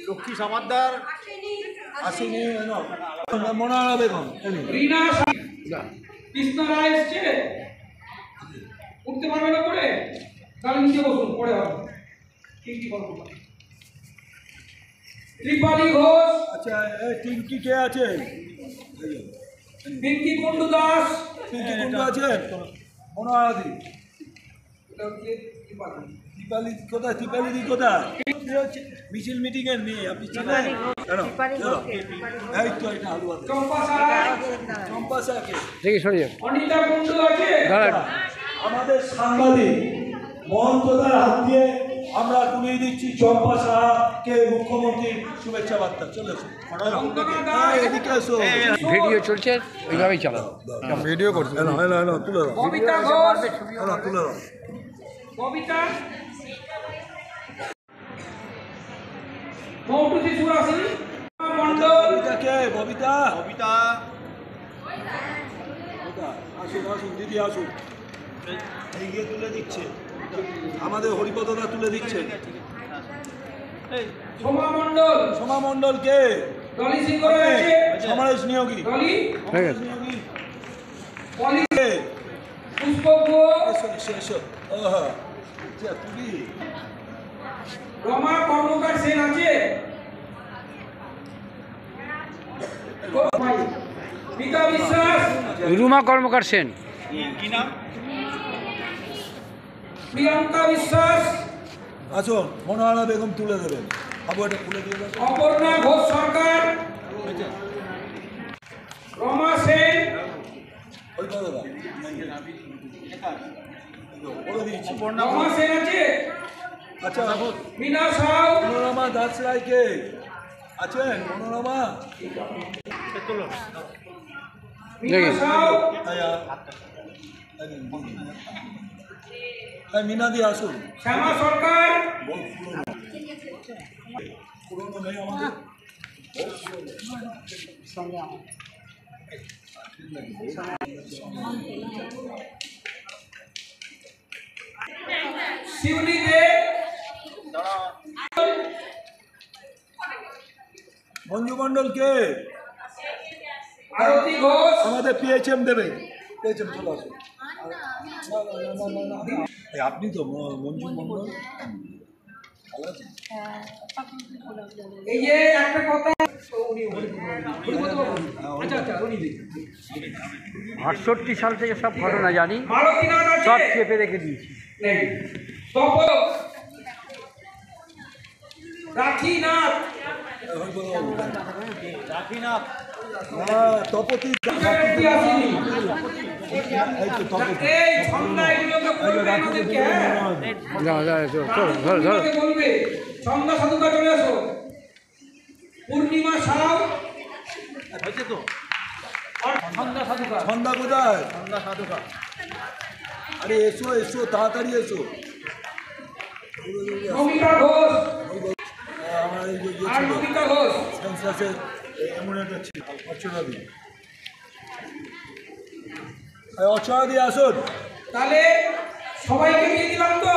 লক্ষ্মী সমাদ্দার আসেনি। মনোহরা বেগম। কৃষ্ণ রায় এসছে, উঠতে পারবে না পড়ে, তাহলে নিচে বসুন, পড়ে হবে। ত্রিপালী ঘোষ। আচ্ছা টিঙ্কি কে আছে? পিঙ্কি কুণ্ডু দাস। পিঙ্কি কুণ্ডু আছেন? মনোহরাদি। ত্রিপালী কোথায়? ত্রিপালী দি কোথায়? মিছিল মিটিং এর মেয়ে, আপনি চিনেন? এই তো এটা হালুয়া। চম্পা সাকে। অনিতা কুণ্ডু আছে। আমাদের সাংবাদিক মহন্তদার হাত দিয়ে আমরা তুলে দিচ্ছি চম্পা সাহাকে মুখ্যমন্ত্রীর শুভেচ্ছা বার্তা। চলে আসুন, এদিকে আসো। ভিডিও চলছে, ওইভাবেই চালাও। ভিডিও করছে। তুলে দাও। কবিতা ঘোষ। তুলে দাও। কবিতা মৌটুসি সুরাসি মন্ডল। কে? ববিতা। ববিতা আসুন আসুন দিদি আসুন। এই গিয়ে তুলে দিচ্ছে আমাদের হরিপদদা, তুলে দিচ্ছে। সোমা মন্ডল। সোমা মন্ডল কে? ডলি সিংহ আছে। সমারেশ নিয়োগী। ডলি নিয়োগী। পলি কে? পুষ্প ঘোষ। এসো এসো। ওহো আচ্ছা তুমি। রমা কর্মকার সেন আছে। মিতা বিশ্বাস। রুমা কর্মকার সেন। কি নাম? প্রিয়াঙ্কা বিশ্বাস। আসুন মনোহরা বেগম তুলে দেবেন। আবু এটা তুলে দিয়ে দেবেন। অপর্ণা ঘোষ সরকার। রমা সেন। হরিপদদা বলে দিচ্ছি। রমা সেন আছে। আচ্ছা মিনা সাউ। মনোরমা দাস রায় কে আছেন? মনোরমা মিনা সাউ। মিনা দিয়ে আসুন। শ্যামা সরকার। পুরোনো নেই আমাদের। শিউলি দে। মঞ্জু মন্ডল কে? আরতি ঘোষ। আমাদের পিএইচএম দেবে। পিএইচএম চলে আসুন। আপনি তো মঞ্জু মন্ডল। এই যে একটা কথা 68 সাল থেকে সব ঘটনা জানি, সব চেপে রেখে দিয়েছি। রাখিনাথ তপতি এই ছন্দা এগুলোকে বলবে আমাদেরকে, বলবে ছন্দা সাধুকা চলে আসো। পূর্ণিমা সাউ হয়েছে তো ছন্দা সাধুকা, ছন্দা কোথায়? ছন্দা সাধুকা, আরে এসো এসো তাড়াতাড়ি এসো। নমিতা ঘোষ, আমার এই যে আর নমিতা ঘোষ সেন্সাসের এমন একটা ছিল অর্চনাদি, অর্চনাদি আসুন। তাহলে সবাইকে দিয়ে দিলাম তো,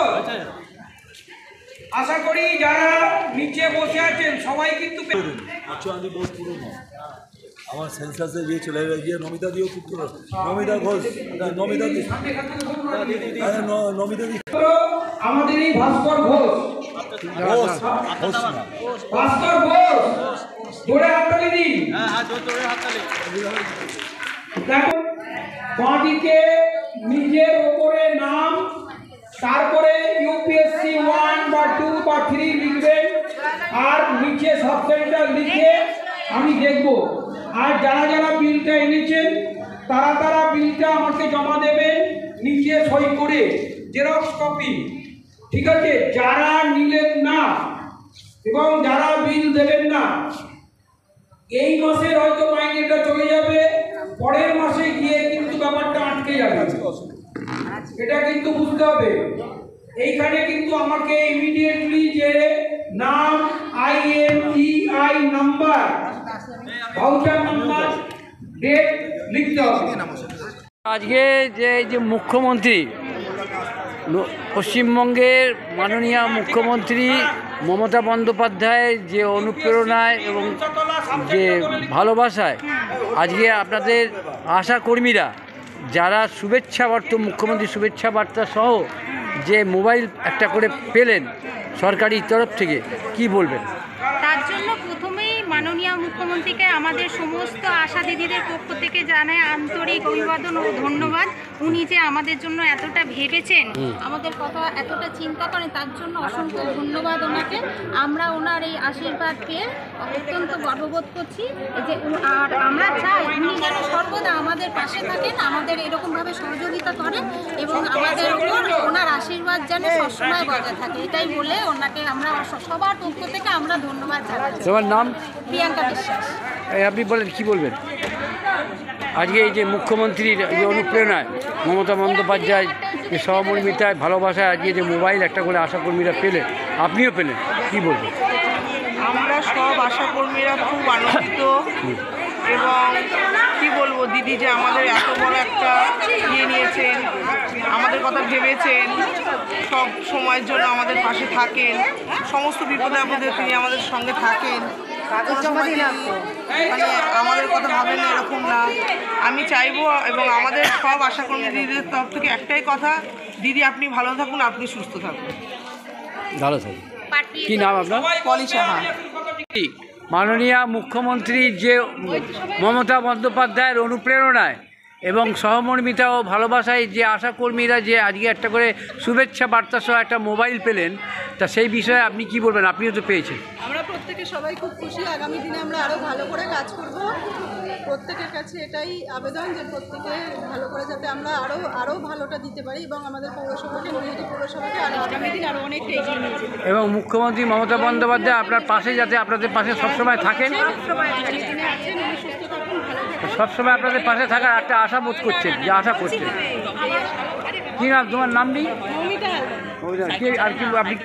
আশা করি যারা নিচে বসে আছেন সবাই কিন্তু অর্চনাদি বহুত পুরনো, আমার সেন্সাসে গিয়ে চলে গিয়ে নমিতা দিয়েও খুব পুরনো। নমিতা ঘোষ, নমিতা দি, নমিতা দি, আমাদের এই ভাস্কর ঘোষ, ঘোষ ভাস্কর ঘোষ জোরে হাততালি দিন। দেখো বাঁদিকে নিজের ওপরে নাম, তারপরে ইউপিএসসি 1 বা 2 বা 3 লিখবেন, আর নিচে সাব সেন্টার লিখে আমি দেখব। আর যারা যারা বিলটা এনেছেন তারা তারা বিলটা আমাকে জমা দেবেন নিচে সই করে, জেরক্স কপি, ঠিক আছে? যারা নিলেন না এবং যারা বিল দেবেন না, এই মাসের হয়তো মাইনেটা চলে যাবে, পরের মাসে গিয়ে কিন্তু ব্যাপারটা আটকে যাবে, এটা কিন্তু বুঝতে হবে। এইখানে কিন্তু আমাকে ইমিডিয়েটলি যে নাম, IMEI number, voucher number, date লিখতে হবে। আজকে যে মুখ্যমন্ত্রী, পশ্চিমবঙ্গের মাননীয় মুখ্যমন্ত্রী মমতা বন্দ্যোপাধ্যায়ের যে অনুপ্রেরণায় এবং যে ভালোবাসায় আজকে আপনাদের আশা কর্মীরা যারা শুভেচ্ছা বার্তা, মুখ্যমন্ত্রীর শুভেচ্ছা বার্তা সহ যে মোবাইল একটা করে পেলেন সরকারি তরফ থেকে, কি বলবেন? তার জন্য প্রথমেই মাননীয় মুখ্যমন্ত্রীকে আমাদের সমস্ত আশা দিদিদের পক্ষ থেকে জানাই আন্তরিক অভিবাদন ও ধন্যবাদ। উনি যে আমাদের জন্য এতটা ভেবেছেন, আমাদের কথা এতটা চিন্তা করেন, তার জন্য অসংখ্য ধন্যবাদ ওনাকে। আমরা ওনার এই আশীর্বাদ পেয়ে অত্যন্ত গর্ববোধ করছি যে, আর আমরা চাই উনি যেন সর্বদা আমাদের পাশে থাকেন, আমাদের এরকমভাবে সহযোগিতা করেন এবং আমাদের উপর ওনার আশীর্বাদ যেন সবসময় বজায় থাকে, এটাই বলে ওনাকে আমরা সবার পক্ষ থেকে আমরা ধন্যবাদ জানাই। তোমার নাম? প্রিয়াঙ্কা বিশ্বাস। আপনি বলেন, কি বলবেন আজকে এই যে মুখ্যমন্ত্রীর যে অনুপ্রেরণায়, মমতা বন্দ্যোপাধ্যায় যে সহমর্মিতায়, ভালোবাসায় আজকে যে মোবাইল একটা করে আশাকর্মীরা পেলেন, আপনিও পেলেন, কি বলবেন? আমরা সব আশাকর্মীরা খুব আনন্দিত এবং কি বলবো, দিদি যে আমাদের এত বড় একটা ইয়ে নিয়েছেন, আমাদের কথা ভেবেছেন, সব সময়ের জন্য আমাদের পাশে থাকেন, সমস্ত বিপদে আপদে তিনি আমাদের সঙ্গে থাকেন, মানে আমাদের কথা ভাবেন এরকম না। আমি চাইবো এবং আমাদের সব আশাকর্মী দিদিদের তরফ থেকে একটাই কথা, দিদি আপনি ভালো থাকুন, আপনি সুস্থ থাকুন। ভালো থাকুন। কি নাম আপনার? পলি সাহা। মাননীয় মুখ্যমন্ত্রী যে মমতা বন্দ্যোপাধ্যায়ের অনুপ্রেরণায় এবং সহমর্মিতা ও ভালোবাসায় যে আশাকর্মীরা যে আজকে একটা করে শুভেচ্ছা বার্তা সহ একটা মোবাইল পেলেন, তা সেই বিষয়ে আপনি কি বলবেন? আপনিও তো পেয়েছেন। আমরা প্রত্যেকে সবাই খুব খুশি, আগামী দিনে আমরা আরও ভালো করে কাজ করব। প্রত্যেকের কাছে এটাই আবেদন যে প্রত্যেকে ভালো করে যাতে আমরা আরও ভালোটা দিতে পারি এবং আমাদের পৌরসভাকে, নৈহাটি পৌরসভাকে আরও আগামী দিন আরও অনেকটা এগিয়ে নিয়ে যেতে। এবং মুখ্যমন্ত্রী মমতা বন্দ্যোপাধ্যায় আপনার পাশে যাতে আপনাদের পাশে সবসময় থাকেন, সবসময় আপনাদের পাশে থাকার একটা আশা বোধ করছেন, যে আশা করছেন। কি নাম তোমার? নাম নেই আর কি? আপনি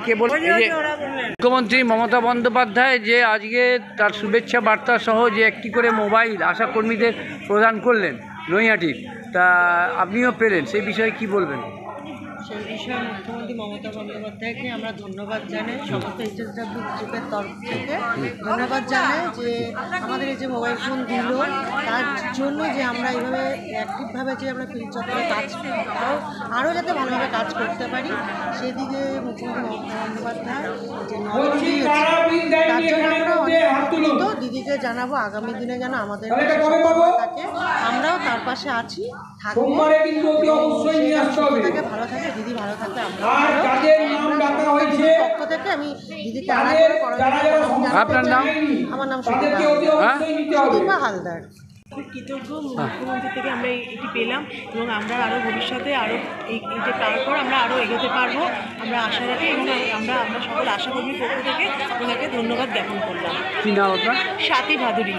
কে বলছেন? এই যে মুখ্যমন্ত্রী মমতা বন্দ্যোপাধ্যায় যে আজকে তার শুভেচ্ছা বার্তা সহ যে একটি করে মোবাইল আশাকর্মীদের প্রদান করলেন নৈহাটির, তা আপনিও পেলেন, সেই বিষয়ে কি বলবেন? সেই বিষয়ে মুখ্যমন্ত্রী মমতা বন্দ্যোপাধ্যায়কে আমরা ধন্যবাদ জানাই, সমস্ত এইচএসডব্লিউ গ্রুপের তরফ থেকে ধন্যবাদ জানাই যে আমাদের এই যে মোবাইল ফোন দিল তার জন্য, যে আমরা এইভাবে অ্যাক্টিভভাবে যে আমরা ফিল্ড চত্বরে কাজ আরও যাতে ভালোভাবে কাজ করতে পারি সেদিকে মুখ্যমন্ত্রী মমতা বন্দ্যোপাধ্যায় যে নজর দিয়েছে তার জন্য আমরা অনেক আনন্দিত। দিদিকে জানাবো আগামী দিনে যেন আমাদের থাকে, আমরাও তার পাশে আছি, থাকবো, থেকে ভালো থাকে, দিদি ভালো থাকবে, পক্ষ থেকে আমি দিদিকে আপনার নাম? আমার নাম সুদীপা হালদার। খুব কৃতজ্ঞ মুখ্যমন্ত্রী থেকে আমরা এটি পেলাম এবং আমরা আরও ভবিষ্যতে আরও এইটা পাওয়ার পর আমরা আরও এগোতে পারবো আমরা আশা রাখি এবং আমরা সকল আশাকর্মীর পক্ষ থেকে ওনাকে ধন্যবাদ জ্ঞাপন করলাম। কি নাম আপনার? স্বাতী ভাদুরী।